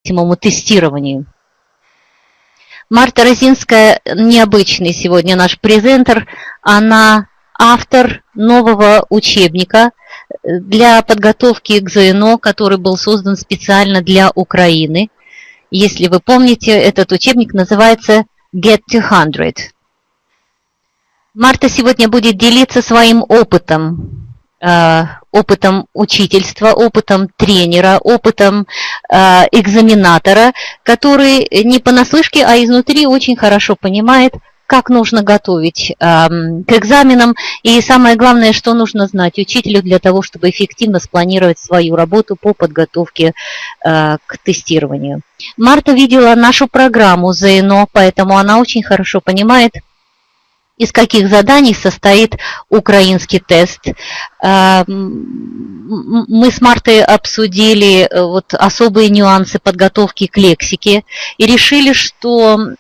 тестированию. Марта Розинская необычный сегодня наш презентер. Она автор нового учебника для подготовки к ЗНО, который был создан специально для Украины. Если вы помните, этот учебник называется Get 200. Марта сегодня будет делиться своим опытом, опытом учительства, опытом тренера, опытом экзаменатора, который не понаслышке, а изнутри очень хорошо понимает, как нужно готовить к экзаменам, и самое главное, что нужно знать учителю для того, чтобы эффективно спланировать свою работу по подготовке к тестированию. Марта видела нашу программу ЗНО, поэтому она очень хорошо понимает, из каких заданий состоит украинский тест. Мы с Мартой обсудили вот особые нюансы подготовки к лексике и решили, что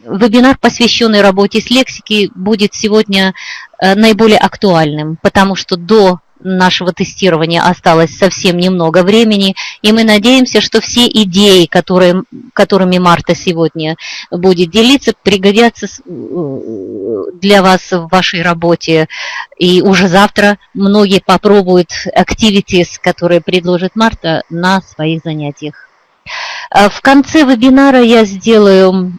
вебинар, посвященный работе с лексикой, будет сегодня наиболее актуальным, потому что до нашего тестирования осталось совсем немного времени, и мы надеемся, что все идеи, которыми Марта сегодня будет делиться, пригодятся для вас в вашей работе. И уже завтра многие попробуют activities, которые предложит Марта, на своих занятиях. В конце вебинара я сделаю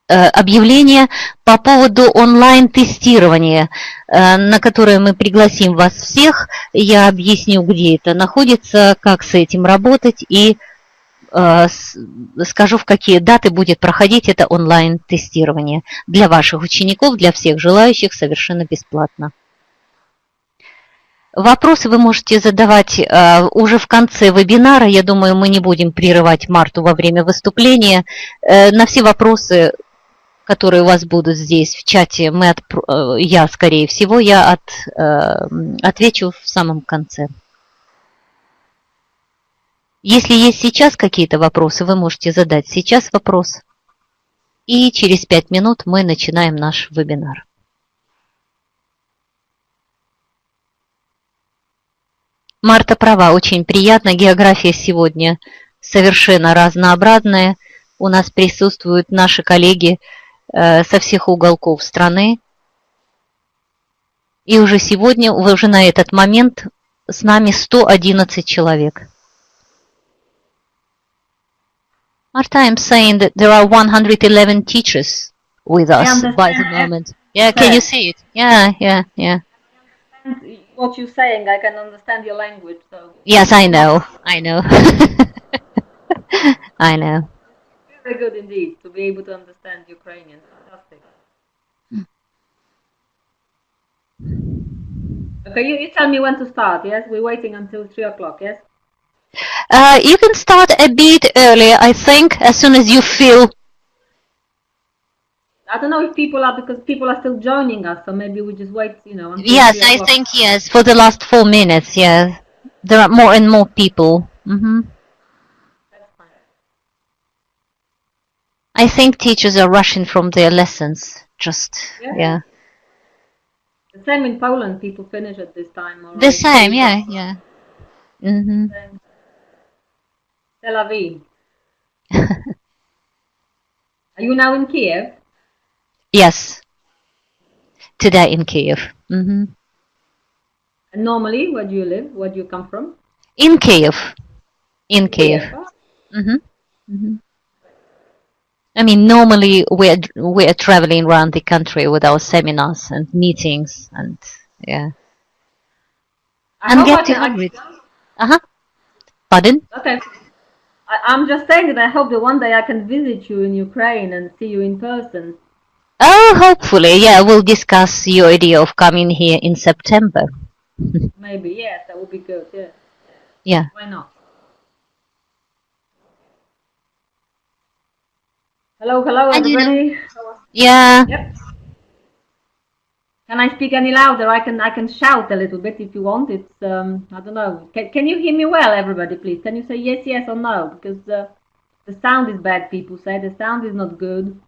объявление по поводу онлайн-тестирования, на которое мы пригласим вас всех. Я объясню, где это находится, как с этим работать, и скажу, в какие даты будет проходить это онлайн-тестирование для ваших учеников, для всех желающих, совершенно бесплатно. Вопросы вы можете задавать уже в конце вебинара. Я думаю, мы не будем прерывать Марту во время выступления. На все вопросы, которые у вас будут здесь в чате, я, скорее всего, отвечу в самом конце. Если есть сейчас какие-то вопросы, вы можете задать сейчас вопрос. И через 5 минут мы начинаем наш вебинар. Марта права, очень приятно. География сегодня совершенно разнообразная. У нас присутствуют наши коллеги со всех уголков страны. И уже сегодня, уже на этот момент с нами 111 человек. Marta, I'm saying that there are 111 teachers with us by the moment. Yeah, can you see it? Yeah. What you're saying, I can understand your language. So. Yes, I know. I know. Very good indeed to be able to understand Ukrainian. Fantastic. Okay, you tell me when to start, yes? We're waiting until 3 o'clock, yes? You can start a bit earlier, I think, as soon as you feel. I don't know if because people are still joining us, so maybe we just wait, until Yes, 3 I o'clock. think, yes, for the last 4 minutes, yes. There are more and more people. Mm-hmm. That's fine. I think teachers are rushing from their lessons, yeah. The same in Poland, people finish at this time. Already. The same, yeah. Mm-hmm. Tel Aviv. Are you now in Kiev? Yes. Today in Kiev. Mm-hmm. And normally, where do you live? Where do you come from? In Kiev. Mm-hmm. Mm-hmm. I mean, normally we're traveling around the country with our seminars and meetings and yeah. And get to it. Pardon? Okay. I'm just saying that I hope that one day I can visit you in Ukraine and see you in person. Oh, hopefully, yeah. We'll discuss your idea of coming here in September. Maybe, yes, that would be good, yeah. Yeah. Why not? Hello, everybody. Yeah. Yep. Can I speak any louder? I can shout a little bit if you want. It's I don't know. Can you hear me well, everybody? Please, can you say yes or no? Because the sound is bad. People say the sound is not good.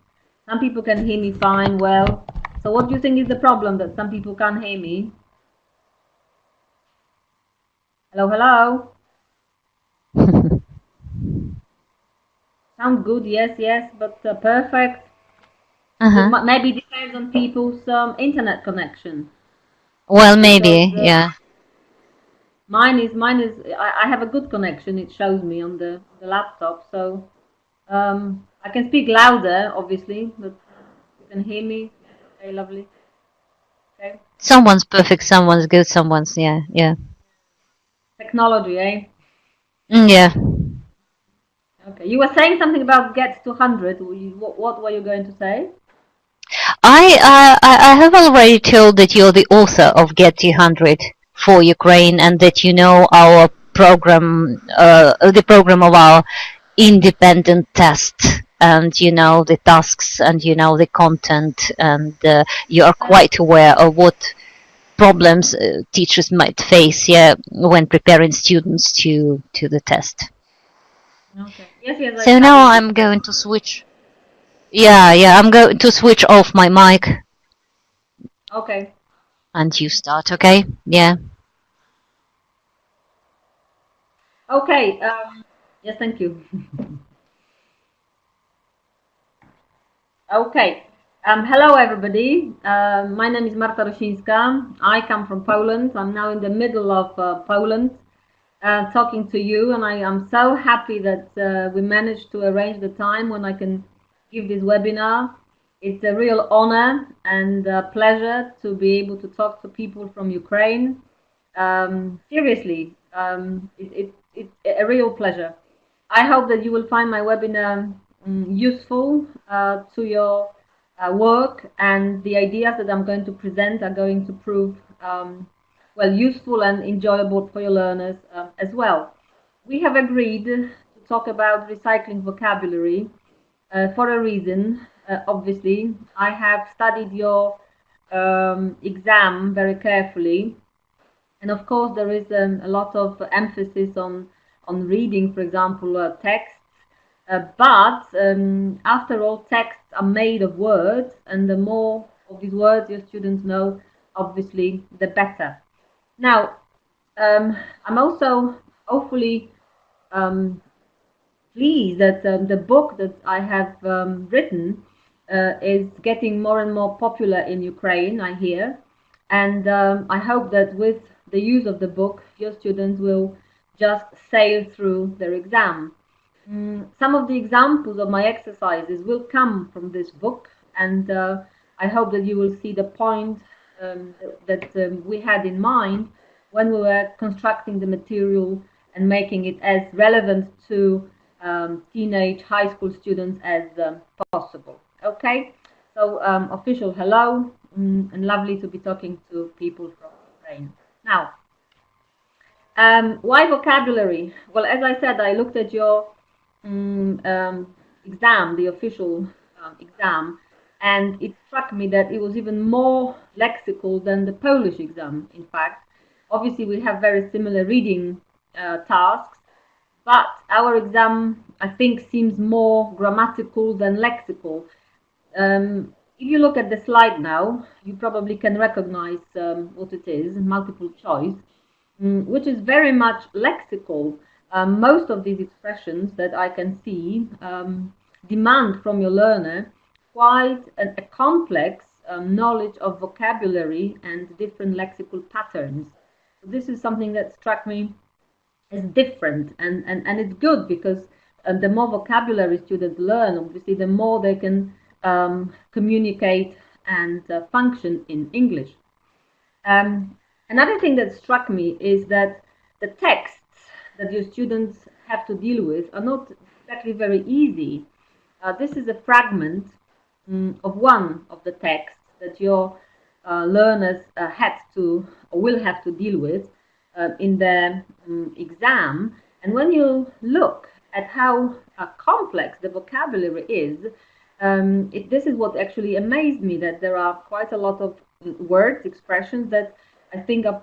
Some people can hear me fine, well. So what do you think is the problem that some people can't hear me? Hello. Sound good, yes, but perfect. Maybe depends on people's internet connection. Well, maybe, yeah. Mine is. I have a good connection. It shows me on the laptop, so I can speak louder, obviously, but you can hear me. Okay, lovely. Okay. Someone's perfect, someone's good, someone's, yeah. Technology, eh? Yeah. Okay. You were saying something about get to 100. What were you going to say? I have already told that you're the author of Get to 100 for Ukraine, and that you know our program, the program of our independent test, and you know the tasks, and you know the content, and you are quite aware of what problems teachers might face when preparing students to the test. Okay. Yes. So now I'm going to switch. Yeah, I'm going to switch off my mic. Okay. And you start, okay? Yeah. Okay. Yes, thank you. Okay. Hello, everybody. My name is Marta Rosinska. I come from Poland. I'm now in the middle of Poland talking to you, and I am so happy that we managed to arrange the time when I can give this webinar. It's a real honor and a pleasure to be able to talk to people from Ukraine. Seriously, it's a real pleasure. I hope that you will find my webinar useful to your work, and the ideas that I'm going to present are going to prove well, useful and enjoyable for your learners as well. We have agreed to talk about recycling vocabulary for a reason. Obviously, I have studied your exam very carefully, and of course there is a lot of emphasis on reading, for example, texts. But after all, texts are made of words, and the more of these words your students know, obviously, the better. Now, I'm also hopefully pleased that the book that I have written is getting more and more popular in Ukraine, I hear. And I hope that with the use of the book, your students will just sail through their exam. Some of the examples of my exercises will come from this book, and I hope that you will see the point that we had in mind when we were constructing the material and making it as relevant to teenage high school students as possible. Okay, so official hello, and lovely to be talking to people from Ukraine. Now, why vocabulary? Well, as I said, I looked at your exam, the official exam, and it struck me that it was even more lexical than the Polish exam, in fact. Obviously, we have very similar reading tasks, but our exam, I think, seems more grammatical than lexical. If you look at the slide now, you probably can recognize what it is, multiple choice, which is very much lexical. Most of these expressions that I can see demand from your learner quite a complex knowledge of vocabulary and different lexical patterns. This is something that struck me as different, and it's good because the more vocabulary students learn, obviously, the more they can communicate and function in English. Another thing that struck me is that the texts that your students have to deal with are not exactly very easy. This is a fragment of one of the texts that your learners had to or will have to deal with in the exam. And when you look at how complex the vocabulary is, this is what actually amazed me, that there are quite a lot of words, expressions that I think are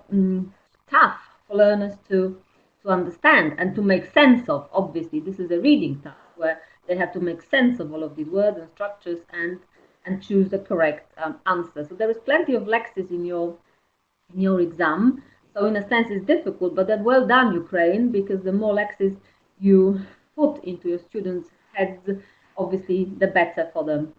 tough for learners to understand and to make sense of. Obviously, this is a reading task where they have to make sense of all of these words and structures and choose the correct answer. So there is plenty of lexis in your exam. So in a sense, it's difficult, but then well done, Ukraine, because the more lexis you put into your students' heads, obviously the better for them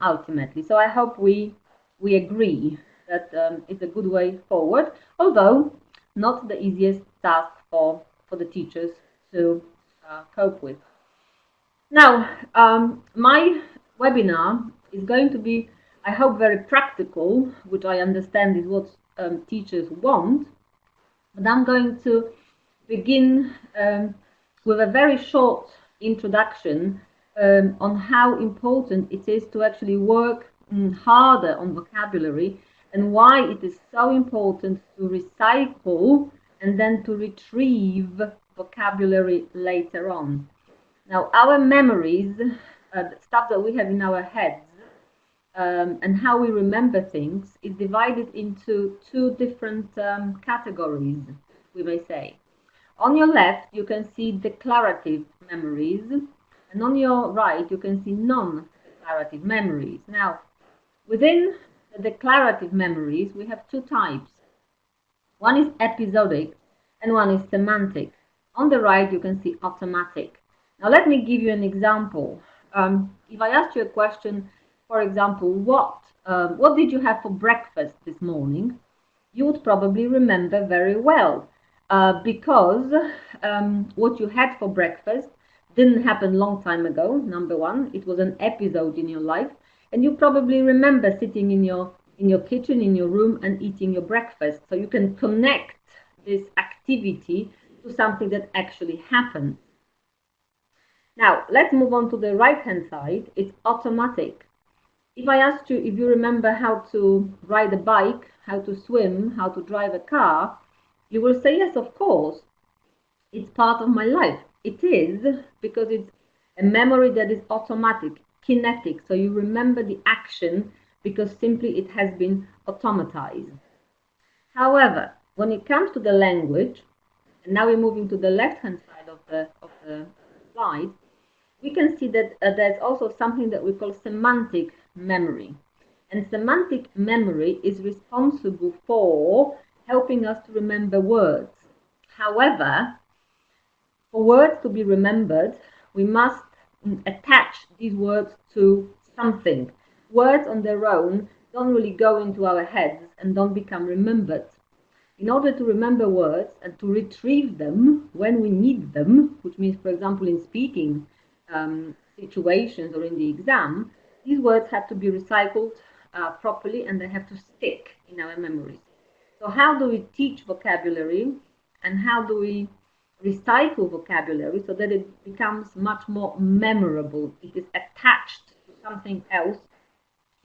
ultimately. So I hope we agree that it's a good way forward, although not the easiest task for the teachers to cope with. Now, my webinar is going to be, I hope, very practical, which I understand is what teachers want. But I'm going to begin with a very short introduction on how important it is to actually work harder on vocabulary, and why it is so important to recycle and then to retrieve vocabulary later on. Now, our memories, the stuff that we have in our heads, and how we remember things, is divided into two different categories, we may say. On your left, you can see declarative memories, and on your right, you can see non-declarative memories. Now, within the declarative memories, we have two types. One is episodic, and one is semantic. On the right, you can see automatic. Now, let me give you an example. If I asked you a question, for example, what did you have for breakfast this morning? You would probably remember very well, because what you had for breakfast didn't happen a long time ago, number one. It was an episode in your life, and you probably remember sitting in your kitchen, in your room, and eating your breakfast. So you can connect this activity to something that actually happened. Now, let's move on to the right-hand side. It's automatic. If I asked you if you remember how to ride a bike, how to swim, how to drive a car, you will say, yes, of course. It's part of my life. It is, because it's a memory that is automatic, kinetic. So you remember the action because simply it has been automatized. However, when it comes to the language, and now we're moving to the left-hand side of the slide, we can see that there's also something that we call semantic memory. And semantic memory is responsible for helping us to remember words. However, for words to be remembered, we must attach these words to something. Words on their own don't really go into our heads and don't become remembered. In order to remember words and to retrieve them when we need them, which means, for example, in speaking situations or in the exam, these words have to be recycled properly, and they have to stick in our memories. So how do we teach vocabulary, and how do we recycle vocabulary so that it becomes much more memorable? It is attached to something else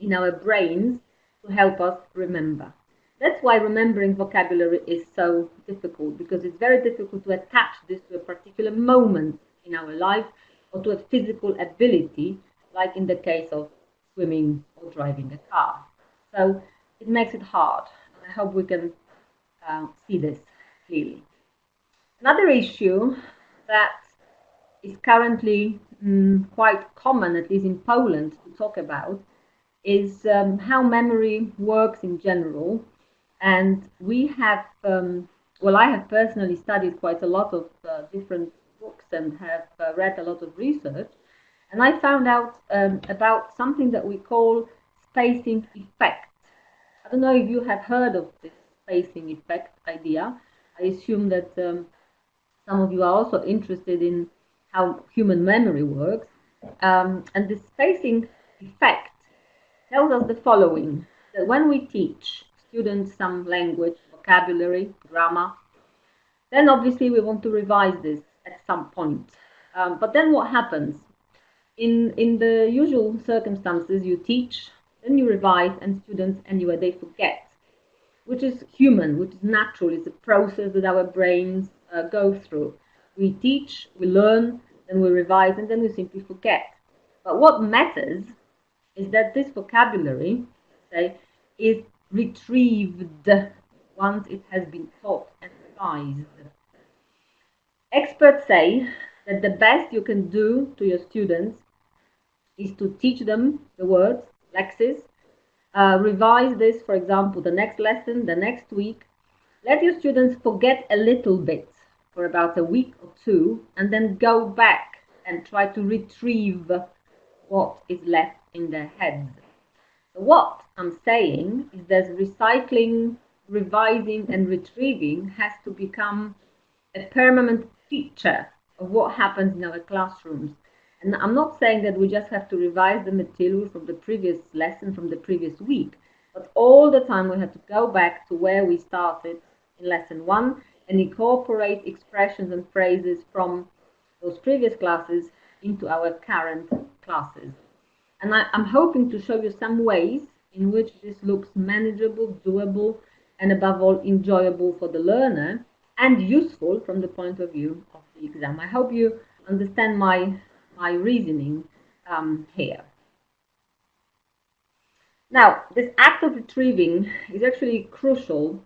in our brains to help us remember. That's why remembering vocabulary is so difficult, because it's very difficult to attach this to a particular moment in our life or to a physical ability, like in the case of swimming or driving a car. So it makes it hard. I hope we can see this clearly. Another issue that is currently quite common, at least in Poland, to talk about is how memory works in general. And we have, I have personally studied quite a lot of different books and have read a lot of research. And I found out about something that we call spacing effect. I don't know if you have heard of this spacing effect idea. I assume that some of you are also interested in how human memory works. And the spacing effect tells us the following, that when we teach students some language, vocabulary, grammar, then obviously we want to revise this at some point. But then what happens? In the usual circumstances, you teach, then you revise, and students, anyway, they forget, which is human, which is natural. It's a process that our brains go through. We teach, we learn, then we revise, and then we simply forget. But what matters is that this vocabulary, say, is retrieved once it has been taught and revised. Experts say that the best you can do to your students is to teach them the words, lexis, revise this, for example, the next lesson, the next week. Let your students forget a little bit for about a week or two, and then go back and try to retrieve what is left in their heads. So what I'm saying is that recycling, revising and retrieving has to become a permanent feature of what happens in our classrooms. And I'm not saying that we just have to revise the material from the previous lesson, from the previous week, but all the time we have to go back to where we started in lesson 1 and incorporate expressions and phrases from those previous classes into our current classes. And I'm hoping to show you some ways in which this looks manageable, doable, and above all enjoyable for the learner and useful from the point of view of the exam. I hope you understand my reasoning here. Now, this act of retrieving is actually crucial.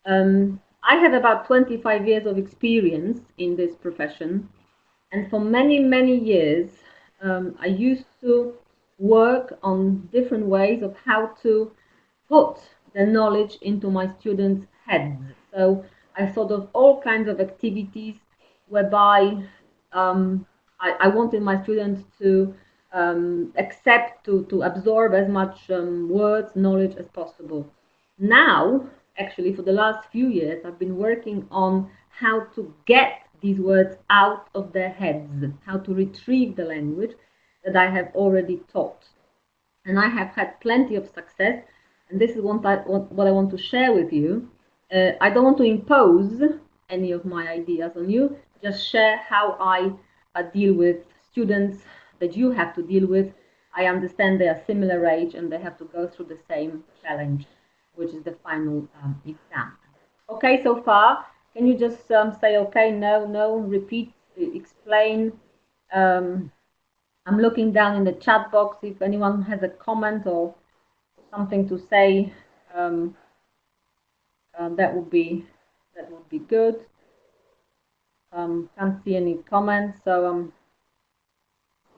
I have about 25 years of experience in this profession, and for many, many years I used to work on different ways of how to put the knowledge into my students' heads. So I thought of all kinds of activities whereby I wanted my students to accept, to absorb as much words, knowledge as possible. Now, actually, for the last few years, I've been working on how to get these words out of their heads, how to retrieve the language that I have already taught. And I have had plenty of success, and this is what I want to share with you. I don't want to impose any of my ideas on you, just share how I deal with students that you have to deal with. I understand they are similar age and they have to go through the same challenge, which is the final exam. Okay, so far, can you just say okay, no, repeat, explain? I'm looking down in the chat box if anyone has a comment or something to say. That would be good. Can't see any comments, so I'm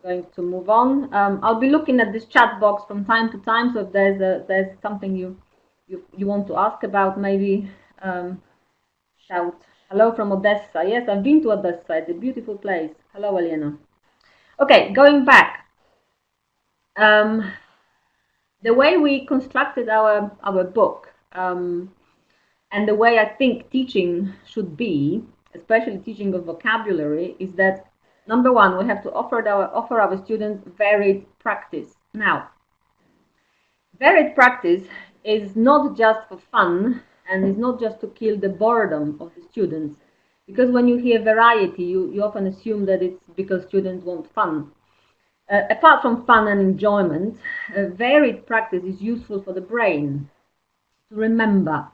going to move on. I'll be looking at this chat box from time to time, so if there's something you want to ask about, maybe shout hello from Odessa. Yes, I've been to Odessa. It's a beautiful place. Hello, Elena. Okay, going back. The way we constructed our book and the way I think teaching should be, especially teaching of vocabulary, is that number one, we have to offer our students varied practice. Now, varied practice is not just for fun and is not just to kill the boredom of the students, because when you hear variety, you often assume that it's because students want fun. Apart from fun and enjoyment, varied practice is useful for the brain to remember,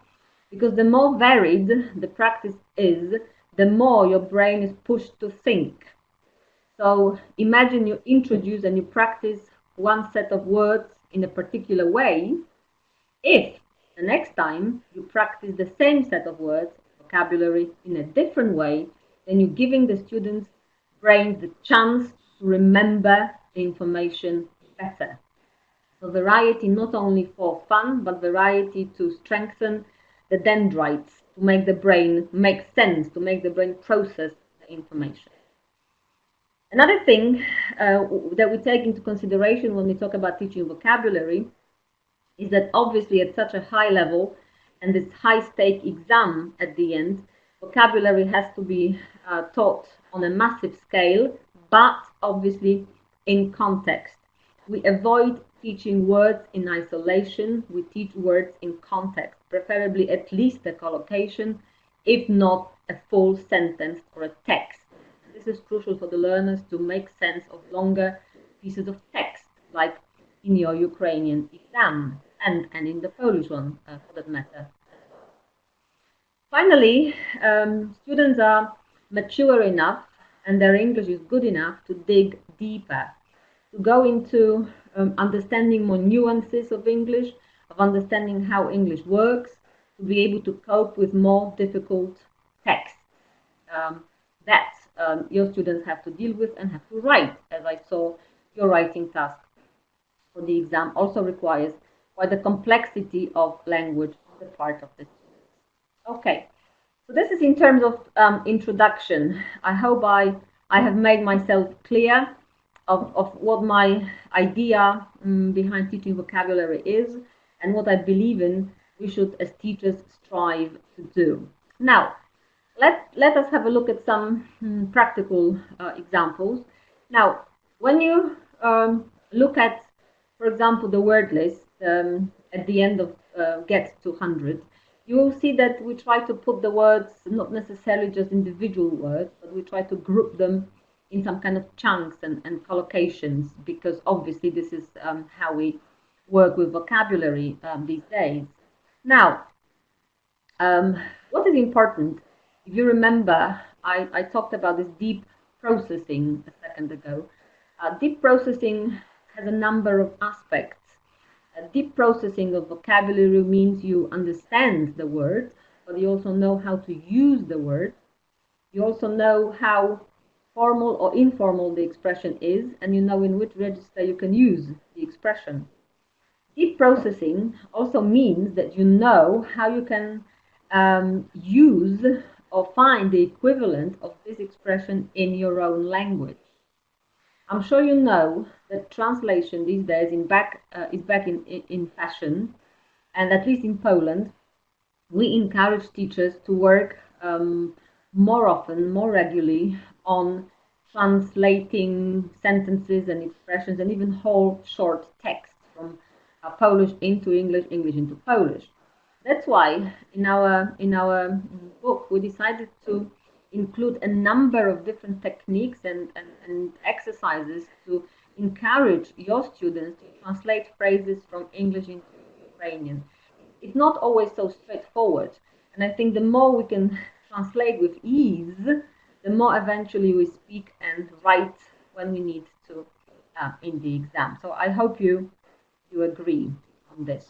because the more varied the practice is, the more your brain is pushed to think. So imagine you introduce and you practice one set of words in a particular way. If the next time you practice the same set of words, vocabulary, in a different way, then you're giving the students' brains the chance to remember the information better. So variety not only for fun, but variety to strengthen the dendrites, to make the brain make sense, to make the brain process the information. Another thing that we take into consideration when we talk about teaching vocabulary is that obviously at such a high level and this high-stake exam at the end, vocabulary has to be taught on a massive scale, but obviously in context. We avoid teaching words in isolation. We teach words in context, preferably at least a collocation, if not a full sentence or a text. This is crucial for the learners to make sense of longer pieces of text, like in your Ukrainian exam and in the Polish one, for that matter. Finally, students are mature enough and their English is good enough to dig deeper, to go into understanding more nuances of English, of understanding how English works, to be able to cope with more difficult texts that your students have to deal with and have to write. As I saw, your writing task for the exam also requires quite the complexity of language on the part of the students. Okay, so this is in terms of introduction. I hope I I have made myself clear of what my idea behind teaching vocabulary is and what I believe in we should as teachers strive to do. Now, let us have a look at some practical examples. Now, when you look at, for example, the word list at the end of Get to 100, you will see that we try to put the words, not necessarily just individual words, but we try to group them in some kind of chunks and collocations, because obviously this is how we work with vocabulary these days. Now, what is important, if you remember, I talked about this deep processing a second ago. Deep processing has a number of aspects. Deep processing of vocabulary means you understand the word, but you also know how to use the word. You also know how formal or informal the expression is, and you know in which register you can use the expression. Deep processing also means that you know how you can use or find the equivalent of this expression in your own language. I'm sure you know that translation these days is back in fashion, and at least in Poland, we encourage teachers to work more often, more regularly on translating sentences and expressions and even whole short texts from Polish into English, English into Polish. That's why in our book we decided to include a number of different techniques and exercises to encourage your students to translate phrases from English into Ukrainian. It's not always so straightforward, and I think the more we can translate with ease, the more eventually we speak and write when we need to in the exam. So I hope you agree on this.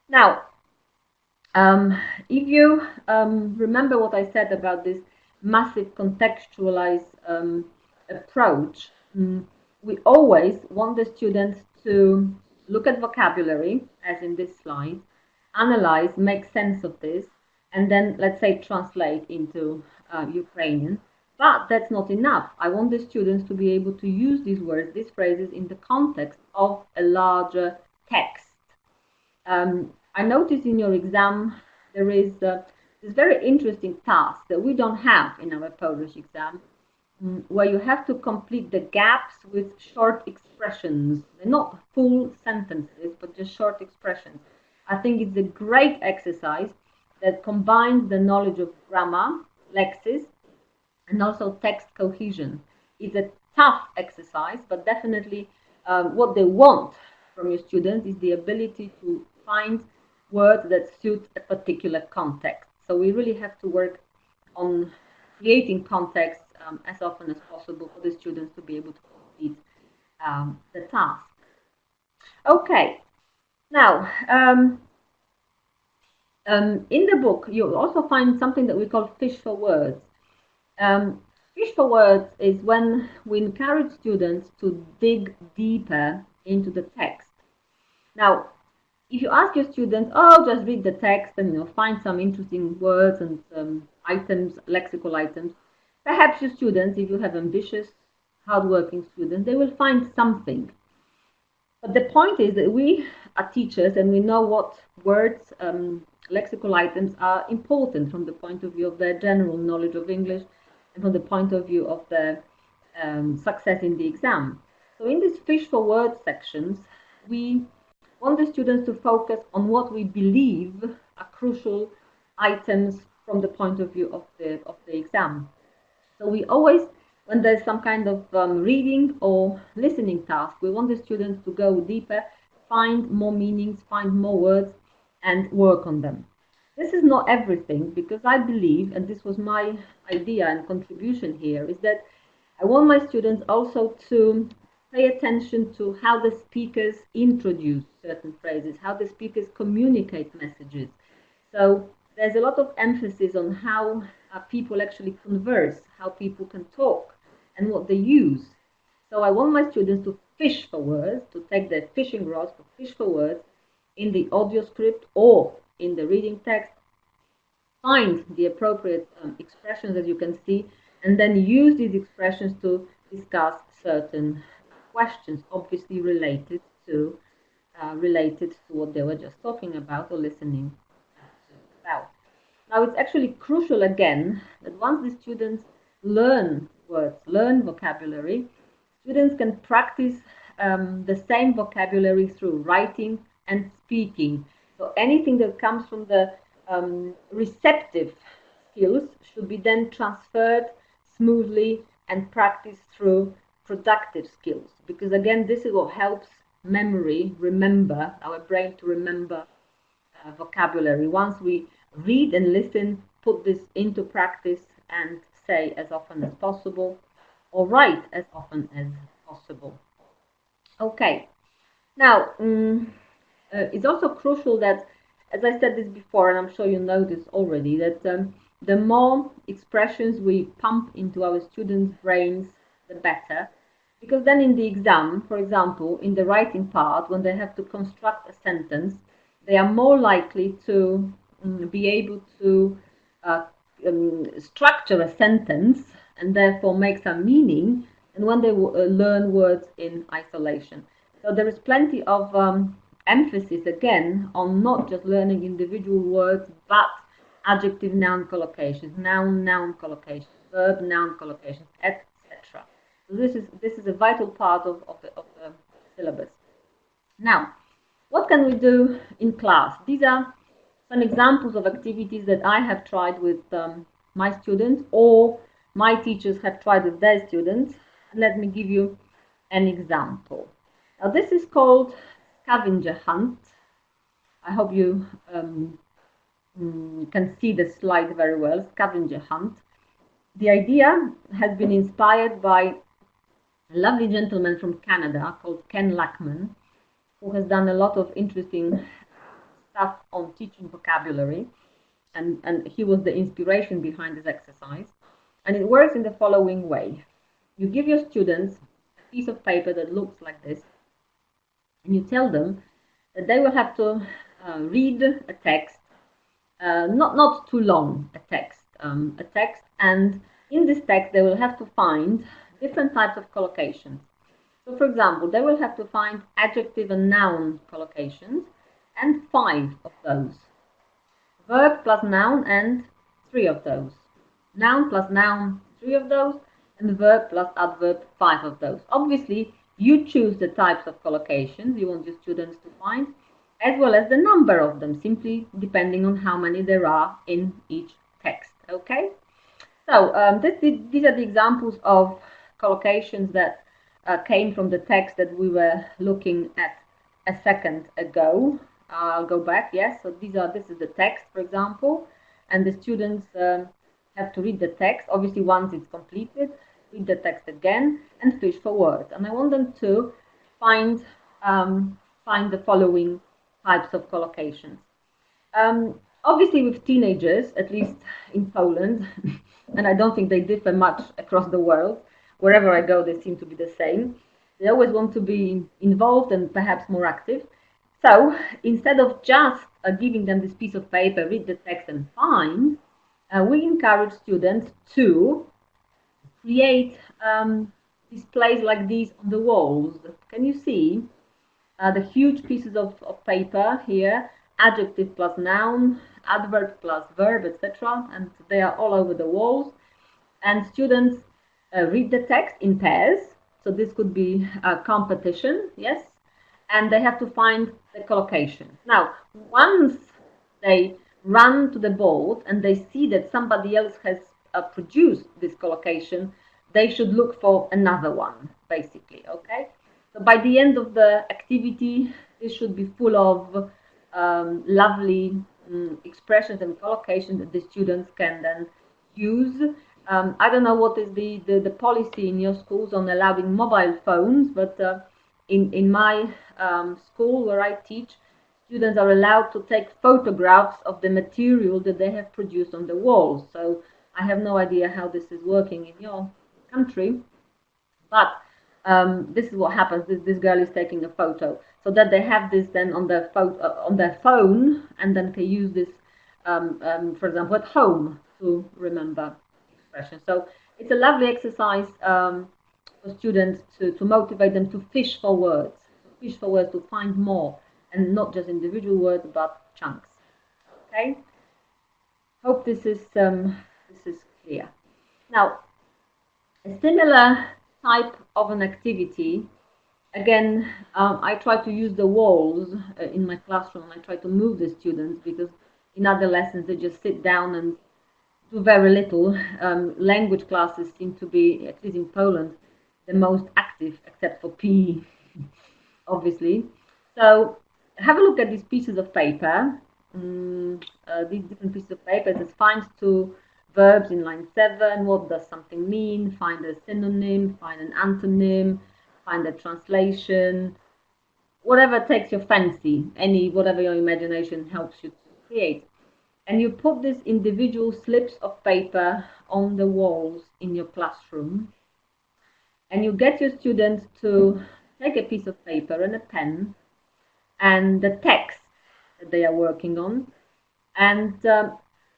Now, if you remember what I said about this massive contextualized approach, we always want the students to look at vocabulary, as in this slide, analyze, make sense of this, and then, let's say, translate into Ukrainian. But that's not enough. I want the students to be able to use these words, these phrases, in the context of a larger text. I noticed in your exam there is this very interesting task that we don't have in our Polish exam, where you have to complete the gaps with short expressions. They're not full sentences, but just short expressions. I think it's a great exercise that combines the knowledge of grammar, lexis, and also text cohesion. It's a tough exercise, but definitely what they want from your students is the ability to find words that suit a particular context. So we really have to work on creating context as often as possible for the students to be able to complete the task. Okay, now in the book you'll also find something that we call fish for words. Fish for words is when we encourage students to dig deeper into the text. Now, if you ask your students, oh, just read the text and find some interesting words and items, lexical items, perhaps your students, if you have ambitious, hardworking students, they will find something. But the point is that we are teachers and we know what words, lexical items are important from the point of view of their general knowledge of English and from the point of view of their success in the exam. So in these fish for words sections, we want the students to focus on what we believe are crucial items from the point of view of the exam. So we always, when there's some kind of reading or listening task, we want the students to go deeper, find more meanings, find more words, and work on them. This is not everything, because I believe, and this was my idea and contribution here, is that I want my students also to pay attention to how the speakers introduce certain phrases, how the speakers communicate messages. So there's a lot of emphasis on how people actually converse, how people can talk, and what they use. So I want my students to fish for words, to take their fishing rods, to fish for words in the audio script or in the reading text, find the appropriate expressions, as you can see, and then use these expressions to discuss certain questions, obviously related to what they were just talking about or listening about. Now, it's actually crucial again that once the students learn words, learn vocabulary, students can practice the same vocabulary through writing and speaking. So anything that comes from the receptive skills should be then transferred smoothly and practiced through productive skills, because again, this is what helps memory, remember, our brain to remember vocabulary. Once we read and listen, put this into practice and say as often as possible, or write as often as possible. Okay, now it's also crucial that, as I said this before, and I'm sure you know this already, that the more expressions we pump into our students' brains, the better. Because then in the exam, for example, in the writing part, when they have to construct a sentence, they are more likely to be able to structure a sentence and therefore make some meaning, and when they learn words in isolation. So there is plenty of emphasis again on not just learning individual words, but adjective noun collocations, noun noun collocations, verb noun collocations, etc. So this is a vital part of the syllabus. Now, what can we do in class? These are some examples of activities that I have tried with my students, or my teachers have tried with their students. Let me give you an example. Now, this is called scavenger hunt. I hope you can see the slide very well, scavenger hunt. The idea has been inspired by a lovely gentleman from Canada called Ken Lackman, who has done a lot of interesting stuff on teaching vocabulary, and he was the inspiration behind this exercise. And it works in the following way. You give your students a piece of paper that looks like this, and you tell them that they will have to read a text, not too long a text, and in this text they will have to find different types of collocations. So, for example, they will have to find adjective and noun collocations, and 5 of those. Verb plus noun and 3 of those. Noun plus noun, 3 of those, and verb plus adverb, 5 of those. Obviously, you choose the types of collocations you want your students to find, as well as the number of them, simply depending on how many there are in each text. Okay? So, these are the examples of collocations that came from the text that we were looking at a second ago. I'll go back, yes. So this is the text, for example, and the students have to read the text. Obviously, once it's completed, read the text again and fish for words. And I want them to find the following types of collocations. Obviously, with teenagers, at least in Poland, and I don't think they differ much across the world. Wherever I go, they seem to be the same. They always want to be involved and perhaps more active. So instead of just giving them this piece of paper, read the text and find, we encourage students to create displays like these on the walls. Can you see the huge pieces of paper here? Adjective plus noun, adverb plus verb, etc. And they are all over the walls. And students read the text in pairs. So this could be a competition, yes? And they have to find the collocations. Now, once they run to the board and they see that somebody else has produced this collocation, they should look for another one, basically, okay? So by the end of the activity, this should be full of lovely expressions and collocations that the students can then use. I don't know what is the policy in your schools on allowing mobile phones, but in my school where I teach, students are allowed to take photographs of the material that they have produced on the walls. So I have no idea how this is working in your country, but this is what happens. This girl is taking a photo, so that they have this then on their phone, and then can use this, for example, at home to remember expressions. So it's a lovely exercise for students to motivate them to fish for words, to find more, and not just individual words, but chunks. Okay? Hope this is clear. Now, a similar type of an activity, again, I try to use the walls in my classroom. I try to move the students, because in other lessons they just sit down and do very little. Language classes seem to be, at least in Poland, the most active, except for PE, obviously. So have a look at these pieces of paper. These different pieces of paper. It find two verbs in line 7. What does something mean? Find a synonym, find an antonym, find a translation, whatever takes your fancy, whatever your imagination helps you to create. And you put these individual slips of paper on the walls in your classroom, and you get your students to take a piece of paper and a pen and the text that they are working on, and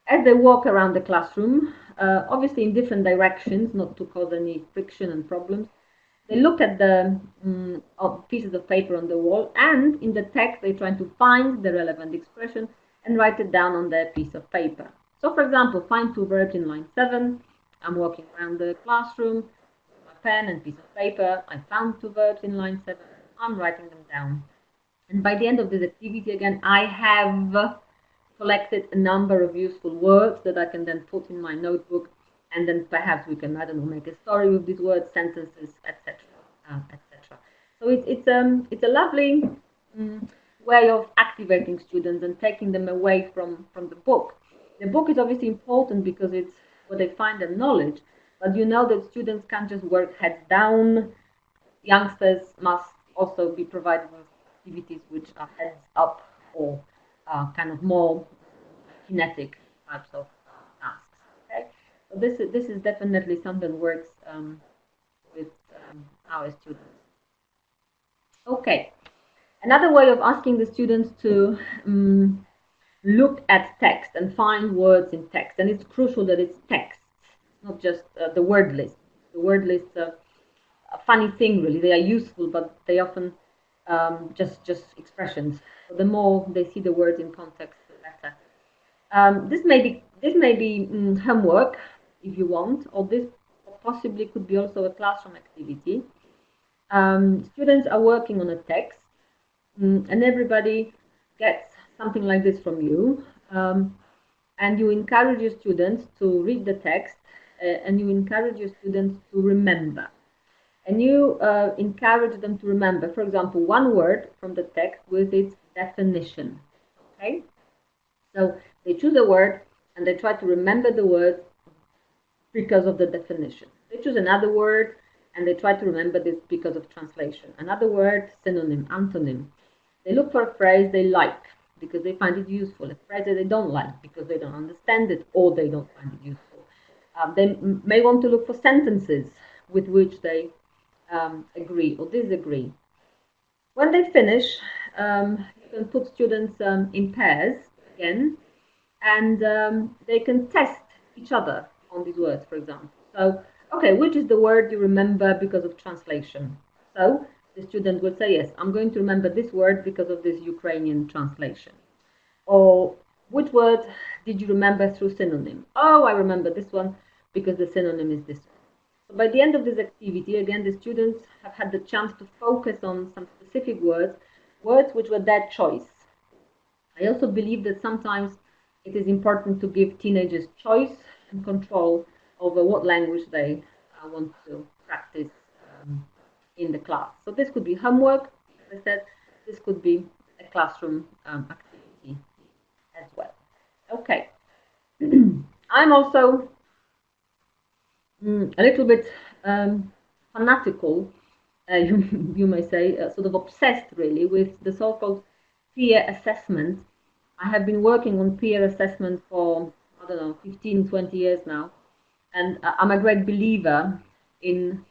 as they walk around the classroom, obviously in different directions, not to cause any friction and problems, they look at the pieces of paper on the wall, and in the text they're trying to find the relevant expression and write it down on their piece of paper. So for example, find two verbs in line 7. I'm walking around the classroom with my pen and piece of paper. I found two verbs in line 7. I'm writing them down. And by the end of this activity, again, I have collected a number of useful words that I can then put in my notebook, and then perhaps we can, I don't know, make a story with these words, sentences, etc., etc. So it's a lovely way of activating students and taking them away from the book. The book is obviously important because it's where they find their knowledge, but you know that students can't just work heads down. Youngsters must also be provided with activities which are heads up, or kind of more kinetic types of tasks. Okay, so this is definitely something that works with our students. Okay, another way of asking the students to look at text and find words in text, and it's crucial that it's text, not just the word list. The word lists are a funny thing, really. They are useful, but they often just expressions. So the more they see the words in context, the better. This may be homework if you want, or this possibly could be also a classroom activity. Students are working on a text, and everybody gets something like this from you, and you encourage your students to read the text, and you encourage your students to remember. And you encourage them to remember, for example, one word from the text with its definition. Okay? So they choose a word and they try to remember the word because of the definition. They choose another word and they try to remember this because of translation. Another word, synonym, antonym. They look for a phrase they like because they find it useful. A phrase that they don't like because they don't understand it or they don't find it useful. They may want to look for sentences with which they agree or disagree. When they finish, you can put students in pairs again, and they can test each other on these words, for example. So, okay, which is the word you remember because of translation? So the student will say, yes, I'm going to remember this word because of this Ukrainian translation. Or which word did you remember through synonym? Oh, I remember this one because the synonym is this one. So by the end of this activity, again, the students have had the chance to focus on some specific words which were their choice. I also believe that sometimes it is important to give teenagers choice and control over what language they want to practice in the class. So this could be homework, as I said, this could be a classroom activity as well. Okay. I'm also a little bit fanatical, you may say, sort of obsessed really with the so-called peer assessment. I have been working on peer assessment for, I don't know, 15, 20 years now. And I'm a great believer in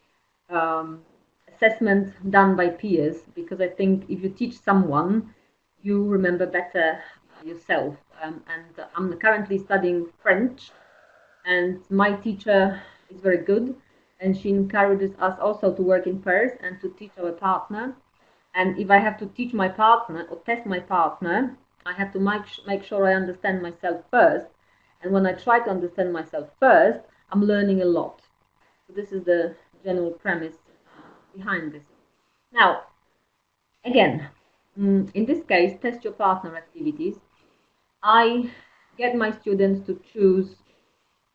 assessment done by peers, because I think if you teach someone, you remember better yourself. And I'm currently studying French, and my teacher is very good, and she encourages us also to work in pairs and to teach our partner. And if I have to teach my partner or test my partner, I have to make sure I understand myself first. And when I try to understand myself first, I'm learning a lot. So this is the general premise behind this. Now, again, in this case, test your partner activities. I get my students to choose,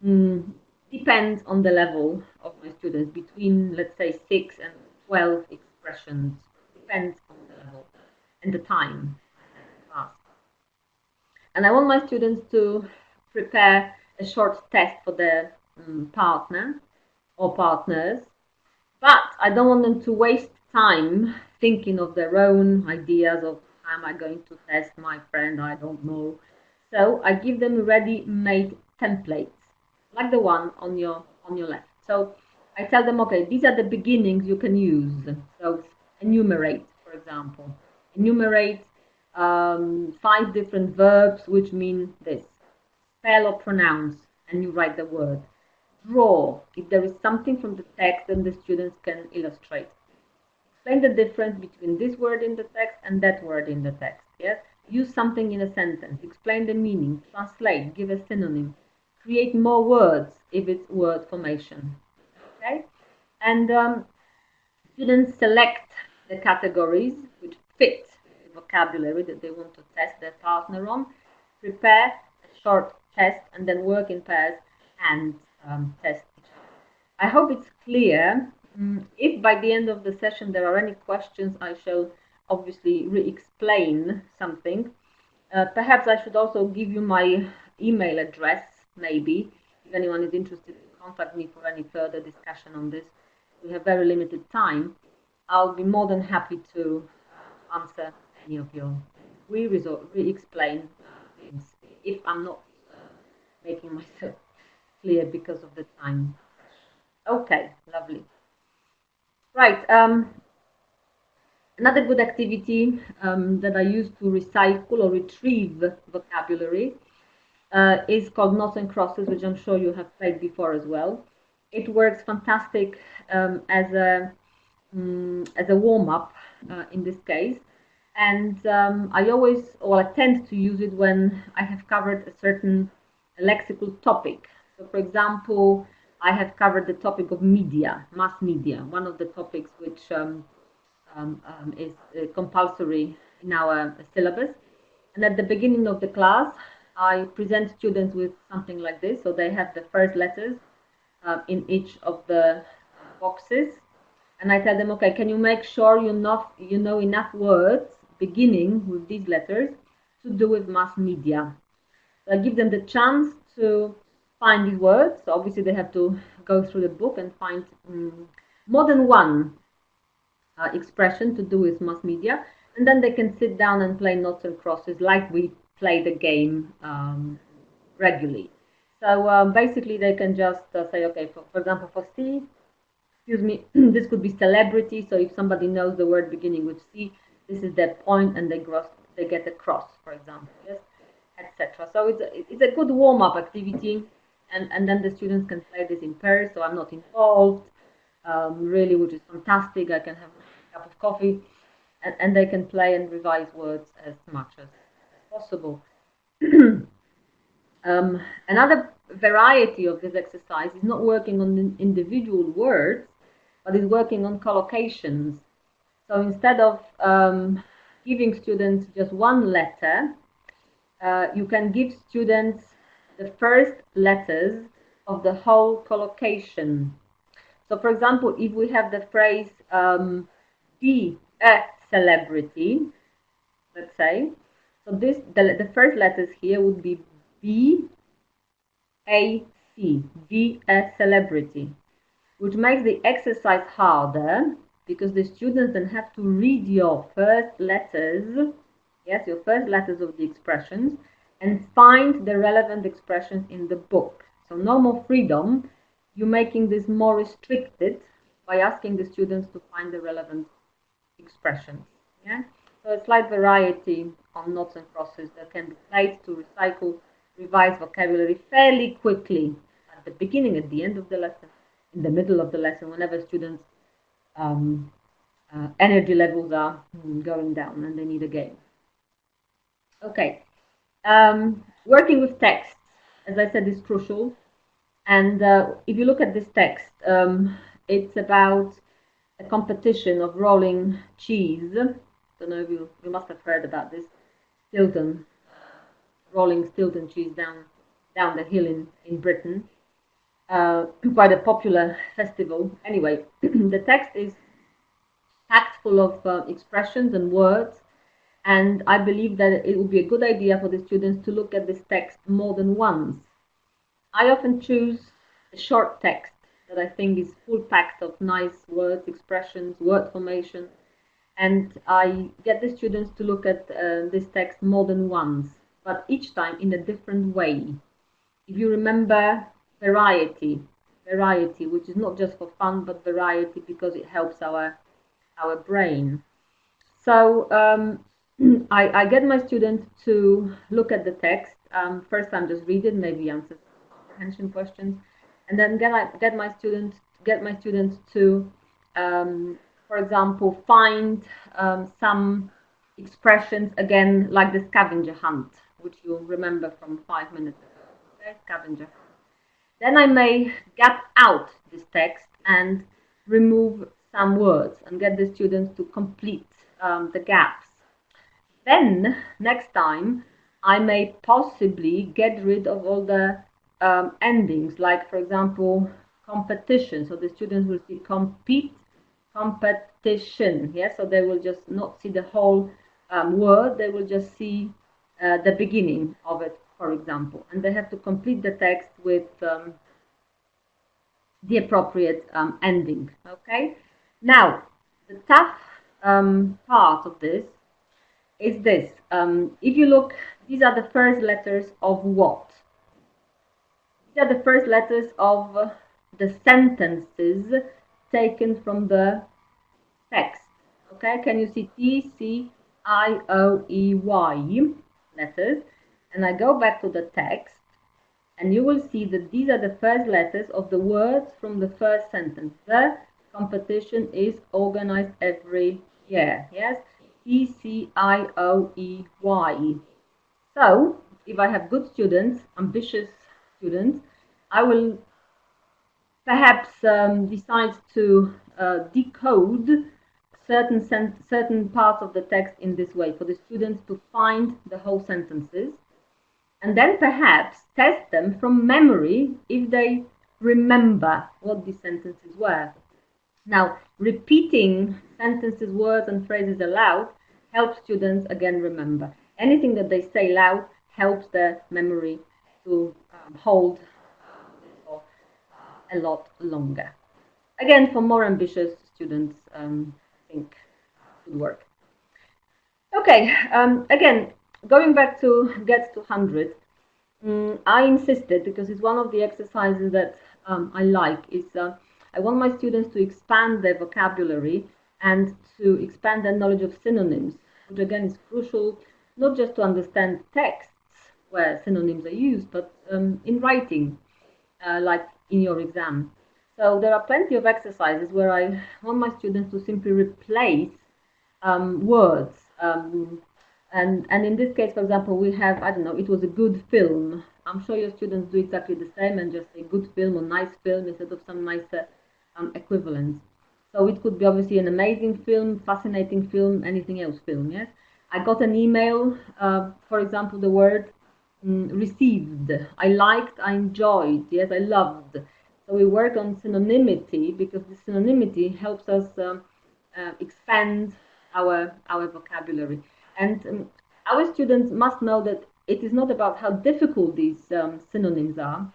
depends on the level of my students, between, let's say, 6 and 12 expressions. Depends on the level and the time. And I want my students to prepare a short test for their partner or partners, but I don't want them to waste time thinking of their own ideas of how am I going to test my friend, I don't know. So I give them ready-made templates, like the one on your left. So I tell them, okay, these are the beginnings you can use. So enumerate, for example. Enumerate 5 different verbs which mean this. Spell or pronounce, and you write the word. Draw. If there is something from the text, then the students can illustrate. Explain the difference between this word in the text and that word in the text. Yes. Use something in a sentence. Explain the meaning. Translate. Give a synonym. Create more words if it's word formation. Okay. And students select the categories which fit the vocabulary that they want to test their partner on. Prepare a short test and then work in pairs and test each other. I hope it's clear. If by the end of the session there are any questions, I shall obviously re-explain something. Perhaps I should also give you my email address, maybe, if anyone is interested to contact me for any further discussion on this. We have very limited time. I'll be more than happy to answer any of your queries or re-explain things if I'm not making myself clear because of the time. Okay, lovely. Right, another good activity that I use to recycle or retrieve vocabulary is called Noughts and Crosses, which I'm sure you have played before as well. It works fantastic as a warm-up in this case, and I tend to use it when I have covered a certain lexical topic. So, for example, I have covered the topic of media, mass media, one of the topics which is compulsory in our syllabus. And at the beginning of the class, I present students with something like this. So they have the first letters in each of the boxes. And I tell them, okay, can you make sure you know enough words beginning with these letters to do with mass media? So I give them the chance to find these words. So obviously they have to go through the book and find more than one expression to do with mass media. And then they can sit down and play noughts and crosses like we play the game regularly. So basically they can just say, okay, for example, for C, excuse me, this could be celebrity. So if somebody knows the word beginning with C, this is their point and they get a cross, for example, yes, etc. So it's a good warm-up activity, and then the students can play this in pairs, so I'm not involved, really, which is fantastic. I can have a cup of coffee, and they can play and revise words as much as possible. Another variety of this exercise is not working on the individual words, but is working on collocations. So instead of giving students just one letter, you can give students the first letters of the whole collocation. So for example, if we have the phrase be a celebrity, let's say, so the first letters here would be B, A, C, be a celebrity, which makes the exercise harder because the students then have to read your first letters, yes, your first letters of the expressions, and find the relevant expressions in the book. So no more freedom. You're making this more restricted by asking the students to find the relevant expressions. Yeah? So a slight variety on noughts and crosses that can be played to recycle, revise vocabulary fairly quickly at the beginning, at the end of the lesson, in the middle of the lesson, whenever students' energy levels are going down and they need a game. Okay, working with text, as I said, is crucial. And if you look at this text, it's about a competition of rolling cheese. Don't know if you must have heard about this. Stilton, rolling Stilton cheese down the hill in Britain. Quite a popular festival. Anyway, the text is packed full of expressions and words, and I believe that it would be a good idea for the students to look at this text more than once. I often choose a short text that I think is full packed of nice words, expressions, word formation, and I get the students to look at this text more than once, but each time in a different way. If you remember variety, which is not just for fun, but variety because it helps our brain. So I get my students to look at the text. First time just read it, maybe answer comprehension questions, and then get my students to, for example, find some expressions again, like the scavenger hunt, which you'll remember from 5 minutes ago. Okay, scavenger hunt. Then I may gap out this text and remove some words and get the students to complete the gaps. Then next time I may possibly get rid of all the endings, like for example competition, so the students will see compete, competition, yeah, so they will just not see the whole word, they will just see the beginning of it, for example, and they have to complete the text with the appropriate ending. Okay, now the tough part of this is this. If you look, these are the first letters of what? These are the first letters of the sentences taken from the text. Okay, can you see T, C, I, O, E, Y letters? And I go back to the text, and you will see that these are the first letters of the words from the first sentence. The competition is organized every year. Yes, T, C, I, O, E, Y. So, if I have good students, ambitious students, I will perhaps decide to decode certain parts of the text in this way for the students to find the whole sentences, and then perhaps test them from memory if they remember what these sentences were. Now, repeating sentences, words and phrases aloud helps students again remember. Anything that they say loud helps their memory to hold for a lot longer. Again, for more ambitious students, I think it would work. Okay, again, going back to Get to 100, I insisted, because it's one of the exercises that I like, is I want my students to expand their vocabulary and to expand their knowledge of synonyms, which again is crucial, not just to understand texts where synonyms are used, but in writing, like in your exam. So there are plenty of exercises where I want my students to simply replace words. And in this case, for example, we have, I don't know, it was a good film. I'm sure your students do exactly the same and just say good film or nice film instead of some nicer equivalents. So it could be obviously an amazing film, fascinating film, anything else film, yes? I got an email, for example, the word received. I liked, I enjoyed, yes, I loved. So we work on synonymity because the synonymity helps us expand our vocabulary. And our students must know that it is not about how difficult these synonyms are,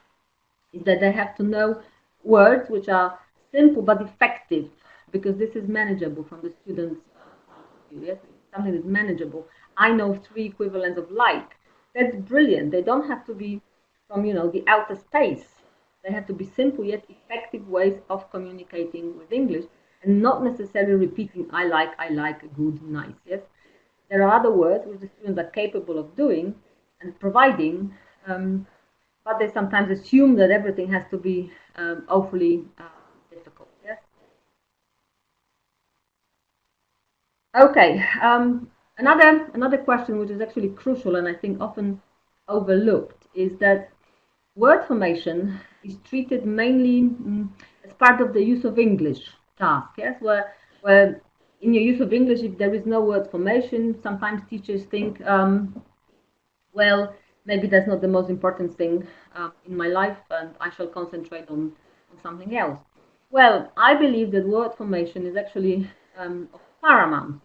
is that they have to know words which are simple but effective, because this is manageable from the students' view. Yes, something that's manageable. I know 3 equivalents of like. That's brilliant. They don't have to be from, you know, the outer space. They have to be simple yet effective ways of communicating with English, and not necessarily repeating I like, good, nice. Yes, there are other words which the students are capable of doing and providing, but they sometimes assume that everything has to be awfully Okay, another question which is actually crucial and I think often overlooked is that word formation is treated mainly as part of the use of English task, yes, where in your use of English, if there is no word formation, sometimes teachers think, well, maybe that's not the most important thing in my life and I shall concentrate on something else. Well, I believe that word formation is actually of paramount,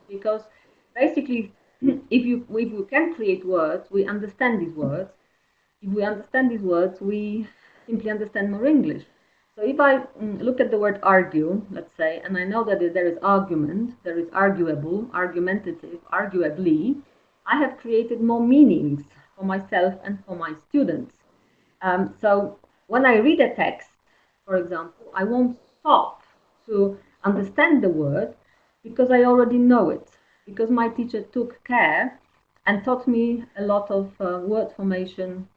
because basically if we can create words, we understand these words. If we understand these words, we simply understand more English. So if I look at the word argue, let's say, and I know that there is argument, there is arguable, argumentative, arguably, I have created more meanings for myself and for my students. So when I read a text, for example, I won't stop to understand the word because I already know it, because my teacher took care and taught me a lot of word formation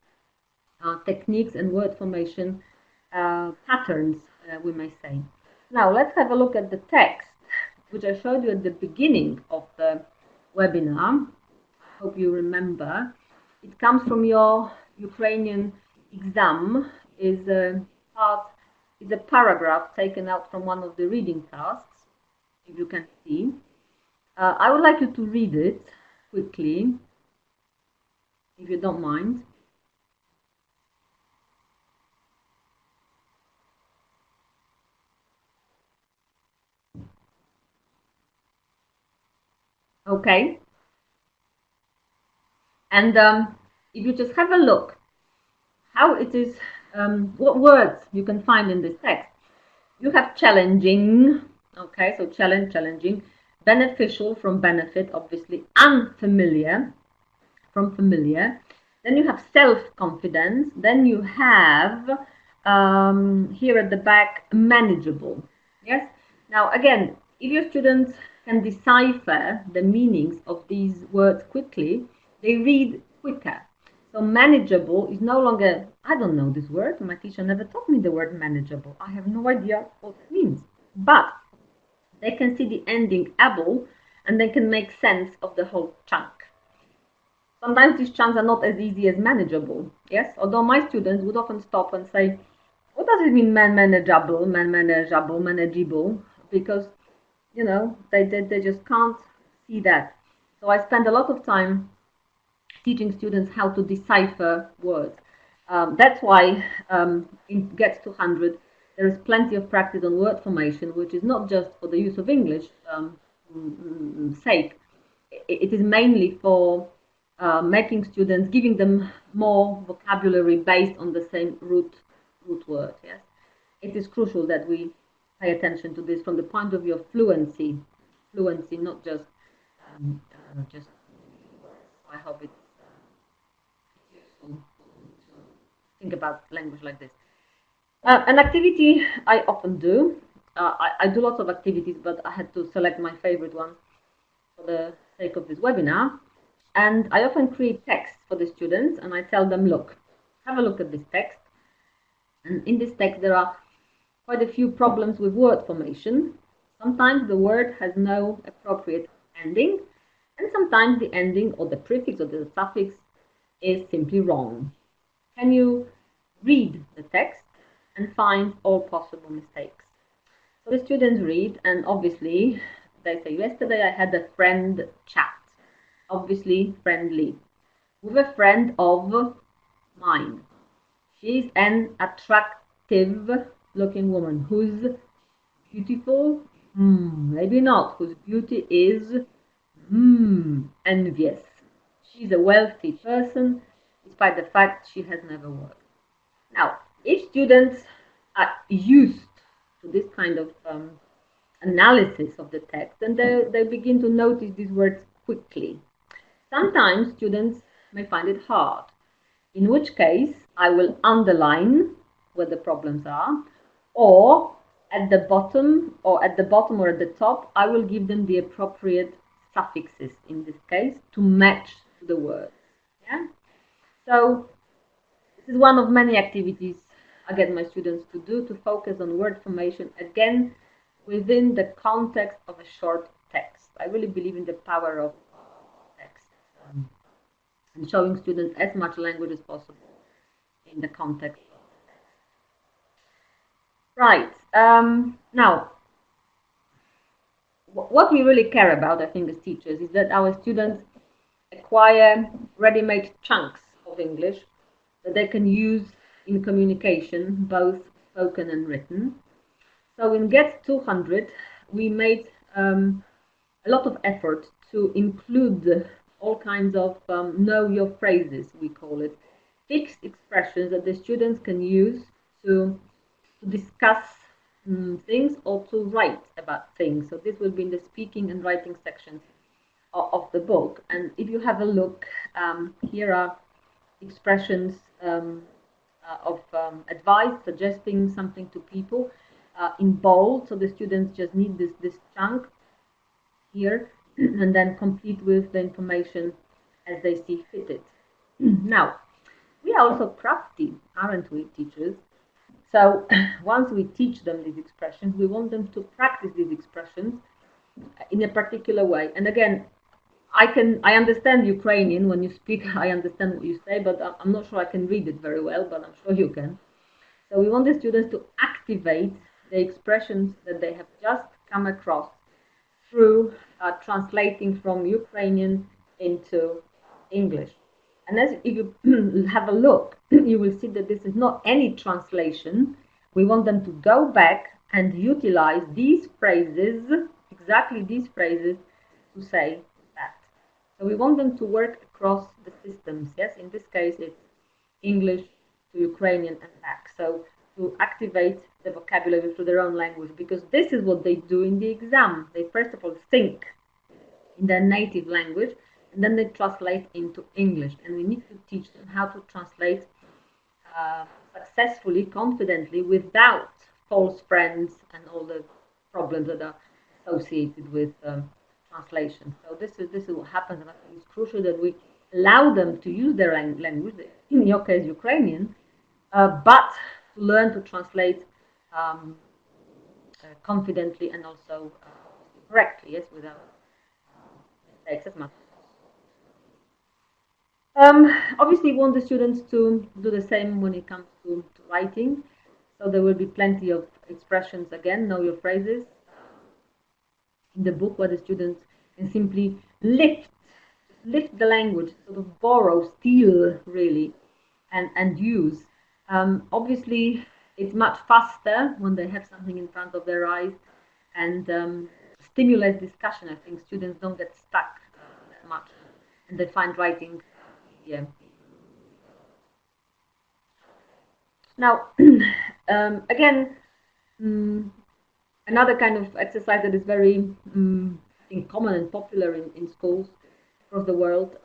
techniques and word formation patterns, we may say. Now let's have a look at the text, which I showed you at the beginning of the webinar. I hope you remember. It comes from your Ukrainian exam. Is a paragraph taken out from one of the reading tasks, if you can see. I would like you to read it quickly, if you don't mind. Okay. And if you just have a look how it is, what words you can find in this text. You have challenging, okay, so challenge, challenging, beneficial from benefit, obviously, unfamiliar from familiar. Then you have self-confidence. Then you have, here at the back, manageable. Yes? Now, again, if your students can decipher the meanings of these words quickly, they read quicker. So manageable is no longer, I don't know this word, my teacher never taught me the word manageable. I have no idea what it means. But they can see the ending able and they can make sense of the whole chunk. Sometimes these chunks are not as easy as manageable, yes? Although my students would often stop and say, what does it mean manageable, manageable? Because, you know, they just can't see that. So I spend a lot of time teaching students how to decipher words. That's why in Get to 100, there is plenty of practice on word formation, which is not just for the use of English sake. It is mainly for making students, giving them more vocabulary based on the same root word. Yes, it is crucial that we pay attention to this from the point of view of fluency, not just I hope it's useful to think about language like this. An activity I often do. I do lots of activities, but I had to select my favorite one for the sake of this webinar. And I often create text for the students, and I tell them, look, have a look at this text. And in this text, there are quite a few problems with word formation. Sometimes the word has no appropriate ending, and sometimes the ending or the prefix or the suffix is simply wrong. Can you read the text and find all possible mistakes? So the students read, and obviously they say, yesterday I had a friend chat. Obviously friendly, with a friend of mine. She's an attractive looking woman. Who's beautiful? Maybe not. Whose beauty is envious. She's a wealthy person, despite the fact she has never worked. Now, if students are used to this kind of analysis of the text, then they begin to notice these words quickly. Sometimes students may find it hard, in which case I will underline where the problems are, or at the bottom or at the top, I will give them the appropriate suffixes in this case to match the word. Yeah? So this is one of many activities I get my students to do, to focus on word formation, again, within the context of a short text. I really believe in the power of text and showing students as much language as possible in the context of the text. Right. Now, what we really care about, I think, as teachers, is that our students acquire ready-made chunks of English that they can use in communication, both spoken and written. So in Get 200, we made a lot of effort to include all kinds of know your phrases, we call it, fixed expressions that the students can use to discuss things or to write about things. So this will be in the speaking and writing sections of the book. And if you have a look, here are expressions of advice, suggesting something to people in bold. So the students just need this chunk here and then complete with the information as they see fitted. Now, we are also crafty, aren't we, teachers? So once we teach them these expressions, we want them to practice these expressions in a particular way. And again, I understand Ukrainian when you speak. I understand what you say, but I'm not sure I can read it very well, but I'm sure you can. So we want the students to activate the expressions that they have just come across through translating from Ukrainian into English. And as if you have a look, you will see that this is not any translation. We want them to go back and utilize these phrases, exactly these phrases, to say that. So we want them to work across the systems. Yes, in this case, it's English to Ukrainian and back. So to activate the vocabulary through their own language, because this is what they do in the exam. They first of all think in their native language, and then they translate into English. And we need to teach them how to translate successfully, confidently, without false friends and all the problems that are associated with translation. So this is what happens, and I think it's crucial that we allow them to use their language, in your case Ukrainian, but to learn to translate confidently and also correctly, yes, without mistakes as much. Obviously, we want the students to do the same when it comes to writing. So there will be plenty of expressions, again, know your phrases, in the book where the students can simply lift the language, sort of borrow, steal, really, and use. Obviously, it's much faster when they have something in front of their eyes and stimulates discussion. I think students don't get stuck that much, and they find writing easier. Now, again, another kind of exercise that is very I think common and popular in schools across the world,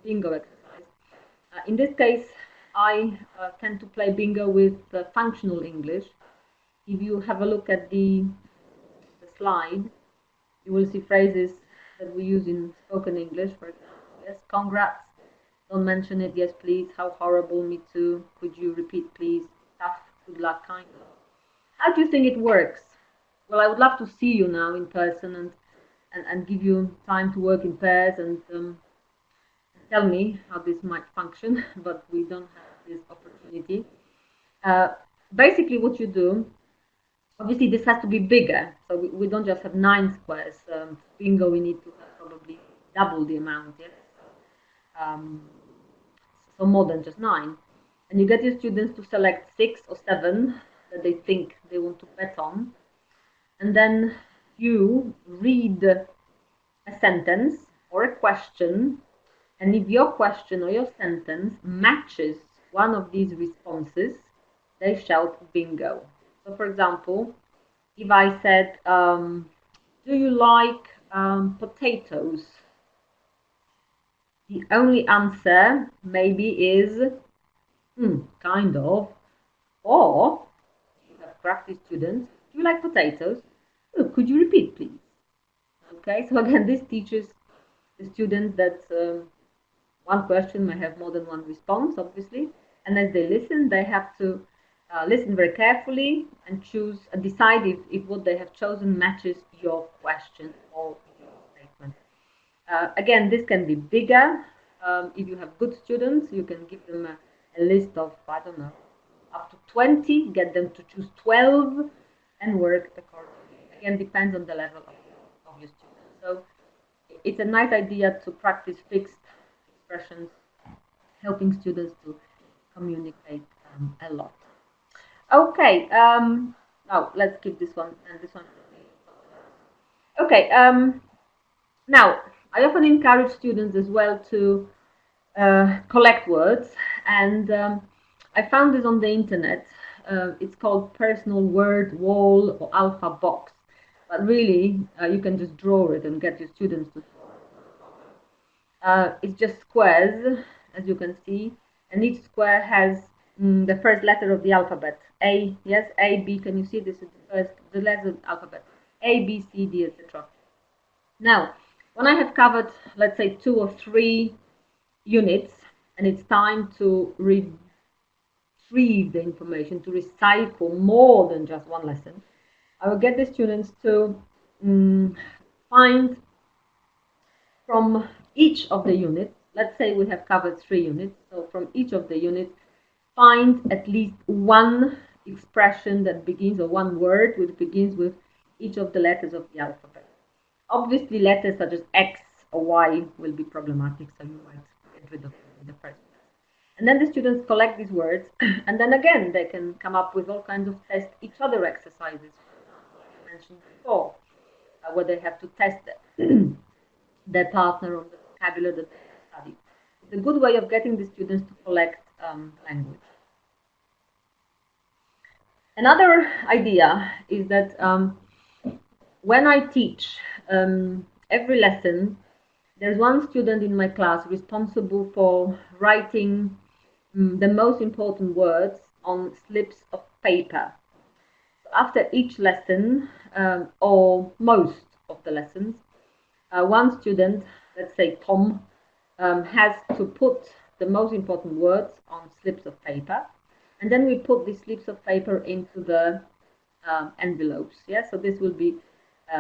bingo exercise. In this case, I tend to play bingo with functional English. If you have a look at the slide, you will see phrases that we use in spoken English. For example, yes, congrats. Don't mention it. Yes, please. How horrible. Me too. Could you repeat, please? Tough. Good luck. Kind of. How do you think it works? Well, I would love to see you now in person and give you time to work in pairs and tell me how this might function, but we don't have this opportunity. Basically, what you do, obviously, this has to be bigger. So we don't just have 9 squares. Bingo, we need to have probably double the amount. Yes. So more than just 9. And you get your students to select 6 or 7 that they think they want to bet on. And then you read a sentence or a question. And if your question or your sentence matches one of these responses, they shout bingo. So for example, if I said, do you like potatoes? The only answer maybe is, kind of. Or, if you have crafty students, do you like potatoes? Oh, could you repeat, please? Okay, so again, this teaches the students that one question may have more than one response, obviously. And as they listen, they have to listen very carefully and choose and decide if what they have chosen matches your question or your statement. Again, this can be bigger. If you have good students, you can give them a list of, I don't know, up to 20, get them to choose 12 and work accordingly. Again, depends on the level of your students. So it's a nice idea to practice fixed expressions, helping students to communicate a lot. Okay, now let's keep this one and this one. Okay, now I often encourage students as well to collect words, and I found this on the internet. It's called personal word wall or alpha box, but really you can just draw it and get your students to draw it. It's just squares, as you can see, and each square has the first letter of the alphabet. A, yes, A, B. Can you see this is the letter of the alphabet? A, B, C, D, etc. Now, when I have covered, let's say, 2 or 3 units, and it's time to retrieve the information, to recycle more than just one lesson, I will get the students to find from each of the units, let's say we have covered 3 units, so from each of the units, find at least one expression that begins, or one word which begins with each of the letters of the alphabet. Obviously, letters such as X or Y will be problematic, so you might get rid of them in the first place. And then the students collect these words, and then again, they can come up with all kinds of test each other exercises, I mentioned before, where they have to test their partner on the vocabulary that they study. It's a good way of getting the students to collect language. Another idea is that when I teach every lesson, there's one student in my class responsible for writing the most important words on slips of paper. So after each lesson, or most of the lessons, one student, let's say Tom, has to put the most important words on slips of paper, and then we put these slips of paper into the envelopes. Yeah, so this will be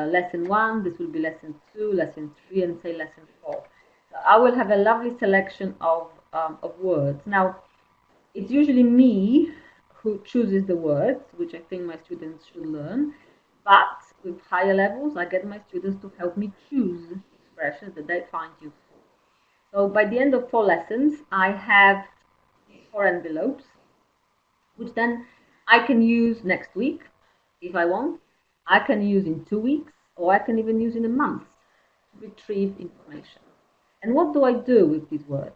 lesson 1, this will be lesson 2, lesson 3, and say lesson 4. So I will have a lovely selection of words. Now, it's usually me who chooses the words, which I think my students should learn, but with higher levels, I get my students to help me choose expressions that they find useful. So by the end of 4 lessons, I have 4 envelopes, which then I can use next week if I want. I can use in 2 weeks, or I can even use in a month to retrieve information. And what do I do with these words?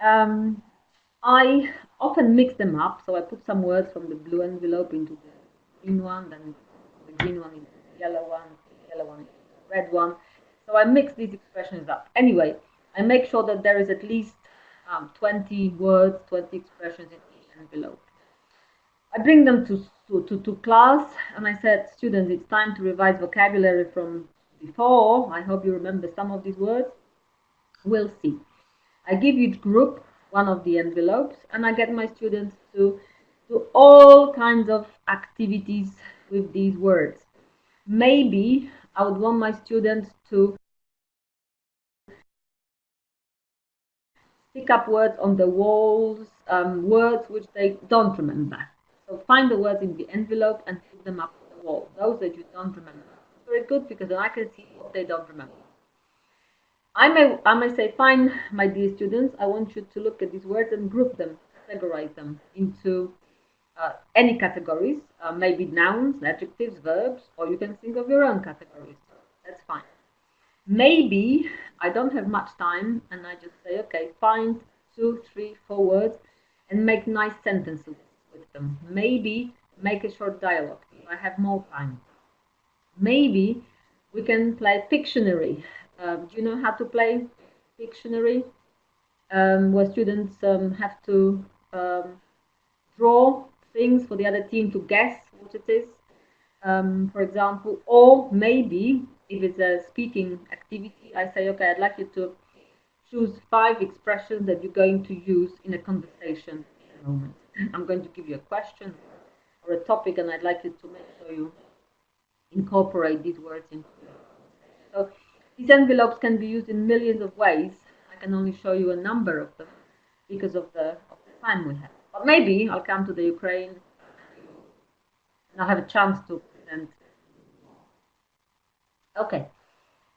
I often mix them up, so I put some words from the blue envelope into the green one, then the green one into the yellow one into the red one. So I mix these expressions up. Anyway, I make sure that there is at least 20 words, 20 expressions in each envelope. I bring them to class, and I said, students, it's time to revise vocabulary from before. I hope you remember some of these words. We'll see. I give each group one of the envelopes, and I get my students to do all kinds of activities with these words. Maybe I would want my students to pick up words on the walls, words which they don't remember. So find the words in the envelope and put them up on the wall, those that you don't remember. It's very good because then I can see what they don't remember. I may say, fine, my dear students, I want you to look at these words and group them, categorize them into any categories, maybe nouns, adjectives, verbs, or you can think of your own categories. That's fine. Maybe I don't have much time and I just say, okay, find 2, 3, 4 words and make nice sentences with them. Maybe make a short dialogue if I have more time. Maybe we can play Pictionary. Do you know how to play Pictionary? Where students have to draw things for the other team to guess what it is, for example. Or maybe if it's a speaking activity, I say, okay, I'd like you to choose 5 expressions that you're going to use in a conversation in a moment. I'm going to give you a question or a topic, and I'd like you to make sure you incorporate these words into your conversation. So These envelopes can be used in millions of ways. I can only show you a number of them because of the time we have. But maybe I'll come to the Ukraine and I'll have a chance to present. Okay.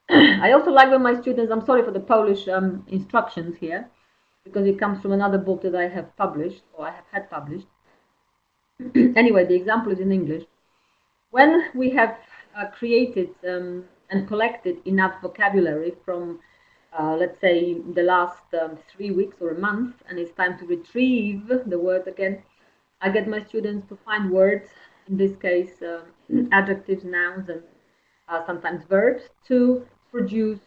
I also like when my students, I'm sorry for the Polish instructions here, because it comes from another book that I have published, or I have had published. Anyway, the example is in English. When we have created and collected enough vocabulary from, let's say, the last 3 weeks or a month, and it's time to retrieve the word again, I get my students to find words, in this case, adjectives, nouns, and sometimes verbs, to produce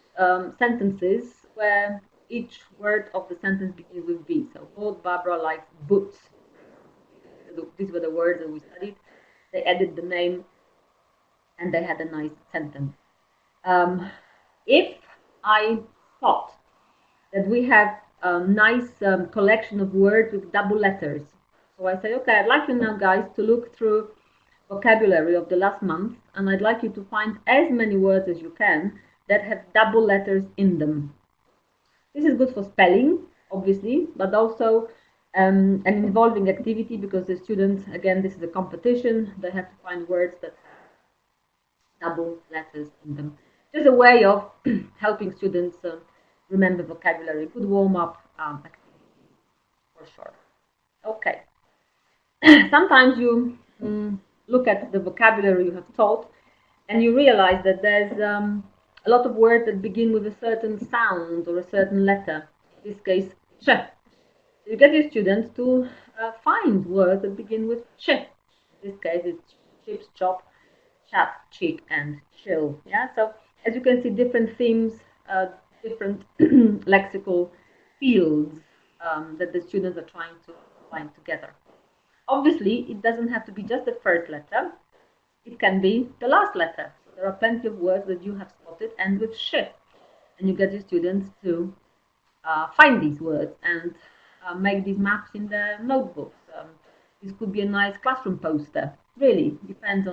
sentences where each word of the sentence begins with B. So both Barbara likes boots. These were the words that we studied. They added the name and they had a nice sentence. If I thought that we have a nice collection of words with double letters, so I say, okay, I'd like you now guys to look through vocabulary of the last month, and I'd like you to find as many words as you can that have double letters in them. This is good for spelling, obviously, but also an involving activity, because the students, again, this is a competition, they have to find words that have double letters in them. Just a way of helping students remember vocabulary. Good warm-up activity, for sure. Okay. Sometimes you look at the vocabulary you have taught, and you realize that there's a lot of words that begin with a certain sound or a certain letter. In this case, ch. You get your students to find words that begin with ch. In this case, it's chips, chop, chat, cheek, and chill. Yeah. So as you can see, different themes, different lexical fields that the students are trying to find together. Obviously, it doesn't have to be just the first letter. It can be the last letter. So there are plenty of words that you have spotted end with sh. And you get your students to find these words and make these maps in their notebooks. This could be a nice classroom poster. Really, depends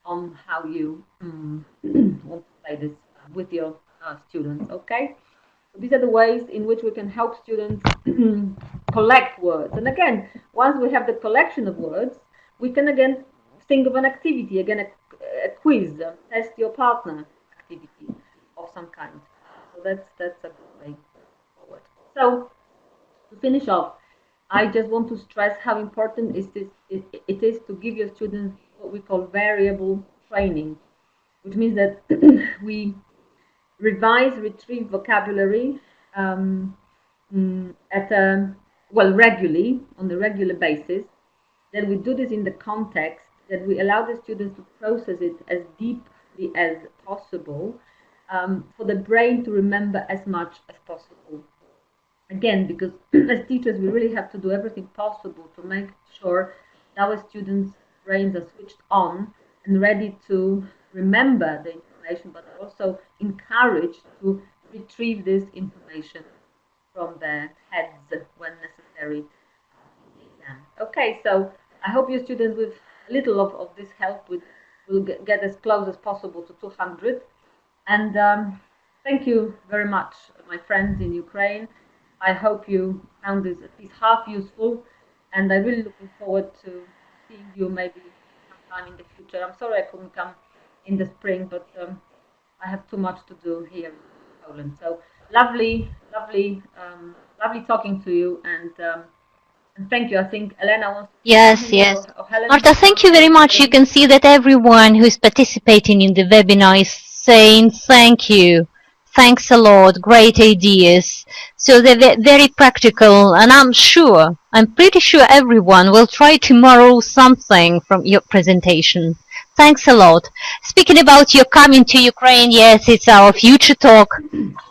on how you want to play this with your students, okay? So these are the ways in which we can help students collect words. And again, once we have the collection of words, we can again think of an activity, again a quiz, test your partner activity of some kind. So that's a good way forward. So to finish off, I just want to stress how important it is to give your students what we call variable training, which means that we revise, retrieve vocabulary regularly, on a regular basis. Then we do this in the context that we allow the students to process it as deeply as possible, for the brain to remember as much as possible. Again, because as teachers, we really have to do everything possible to make sure that our students' brains are switched on and ready to remember the information, but also encouraged to retrieve this information from their heads when necessary. Okay, so I hope your students, with a little of this help, will get as close as possible to 200. And thank you very much, my friends in Ukraine. I hope you found this at least half useful, and I'm really looking forward to seeing you maybe sometime in the future. I'm sorry I couldn't come in the spring, but I have too much to do here in Poland. So lovely talking to you, and thank you. I think Elena wants to... Yes. Marta, thank you very much. You can see that everyone who's participating in the webinar is saying thank you. Thanks a lot. Great ideas. So they're very practical, and I'm pretty sure everyone will try tomorrow something from your presentation. Thanks a lot. Speaking about your coming to Ukraine, yes, it's our future talk,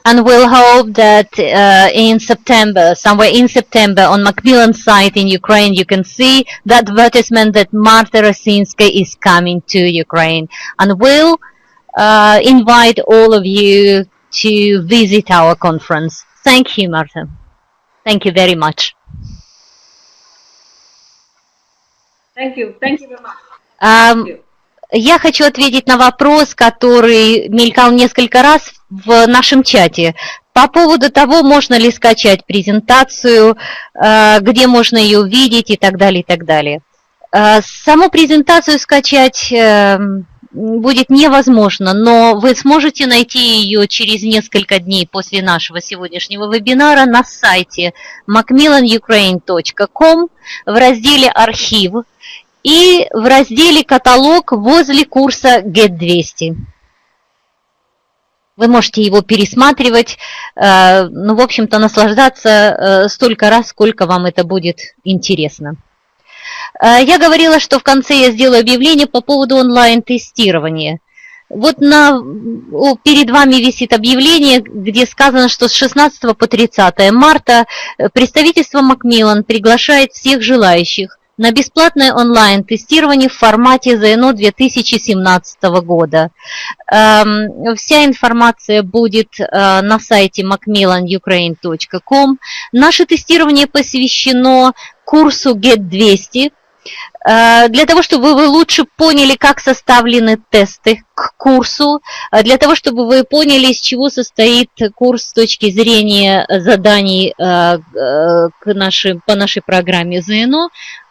and we'll hope that in September, somewhere in September, on Macmillan site in Ukraine, you can see that advertisement that Marta Rosinska is coming to Ukraine, and we'll invite all of you to visit our conference. Thank you, Marta. Thank you very much. Thank you very much. Thank you. Я хочу ответить на вопрос, который мелькал несколько раз в нашем чате. По поводу того, можно ли скачать презентацию, где можно ее увидеть и так далее, и так далее. Саму презентацию скачать будет невозможно, но вы сможете найти ее через несколько дней после нашего сегодняшнего вебинара на сайте macmillanukraine.com в разделе «Архив» и в разделе «Каталог» возле курса Get 200. Вы можете его пересматривать, ну, в общем-то, наслаждаться столько раз, сколько вам это будет интересно. Я говорила, что в конце я сделаю объявление по поводу онлайн-тестирования. Вот перед вами висит объявление, где сказано, что с 16 по 30 марта представительство Макмиллан приглашает всех желающих на бесплатное онлайн-тестирование в формате ЗНО 2017 года. Вся информация будет на сайте macmillanukraine.com. Наше тестирование посвящено курсу Get 200. Для того, чтобы вы лучше поняли, как составлены тесты к курсу, для того, чтобы вы поняли, из чего состоит курс с точки зрения заданий по нашей программе ЗНО,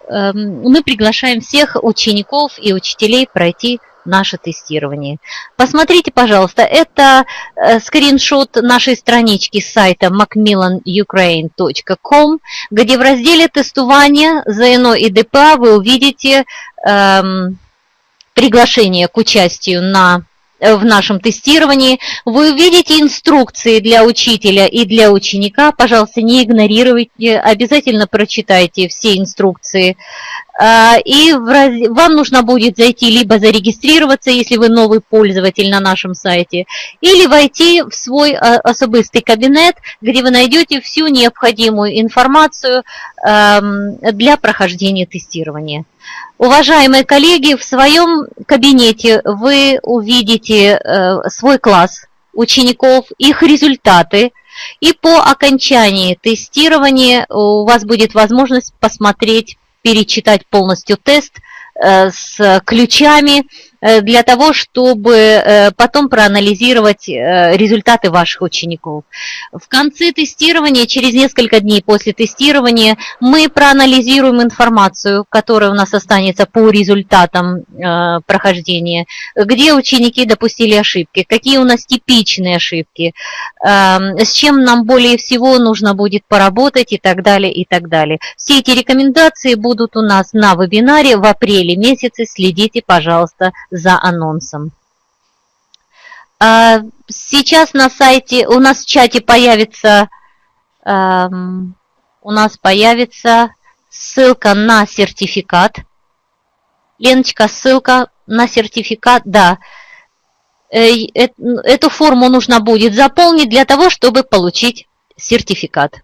мы приглашаем всех учеников и учителей пройти наше тестирование. Посмотрите, пожалуйста, это скриншот нашей странички с сайта macmillanukraine.com, где в разделе тестирования ЗНО и ДПА вы увидите приглашение к участию в нашем тестировании. Вы увидите инструкции для учителя и для ученика. Пожалуйста, не игнорируйте, обязательно прочитайте все инструкции. И вам нужно будет зайти либо зарегистрироваться, если вы новый пользователь на нашем сайте, или войти в свой особистый кабинет, где вы найдете всю необходимую информацию для прохождения тестирования. Уважаемые коллеги, в своем кабинете вы увидите свой класс учеников, их результаты, и по окончании тестирования у вас будет возможность посмотреть, перечитать полностью тест с ключами для того, чтобы потом проанализировать результаты ваших учеников. В конце тестирования, через несколько дней после тестирования, мы проанализируем информацию, которая у нас останется по результатам прохождения, где ученики допустили ошибки, какие у нас типичные ошибки, с чем нам более всего нужно будет поработать и так далее, и так далее. Все эти рекомендации будут у нас на вебинаре в апреле месяце. Следите, пожалуйста, за анонсом. Сейчас на сайте, у нас в чате появится, ссылка на сертификат. Леночка, ссылка на сертификат, да. Эту форму нужно будет заполнить для того, чтобы получить сертификат.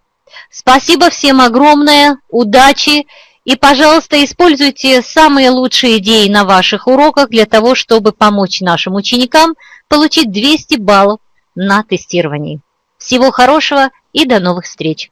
Спасибо всем огромное, удачи. И, пожалуйста, используйте самые лучшие идеи на ваших уроках для того, чтобы помочь нашим ученикам получить 200 баллов на тестировании. Всего хорошего и до новых встреч!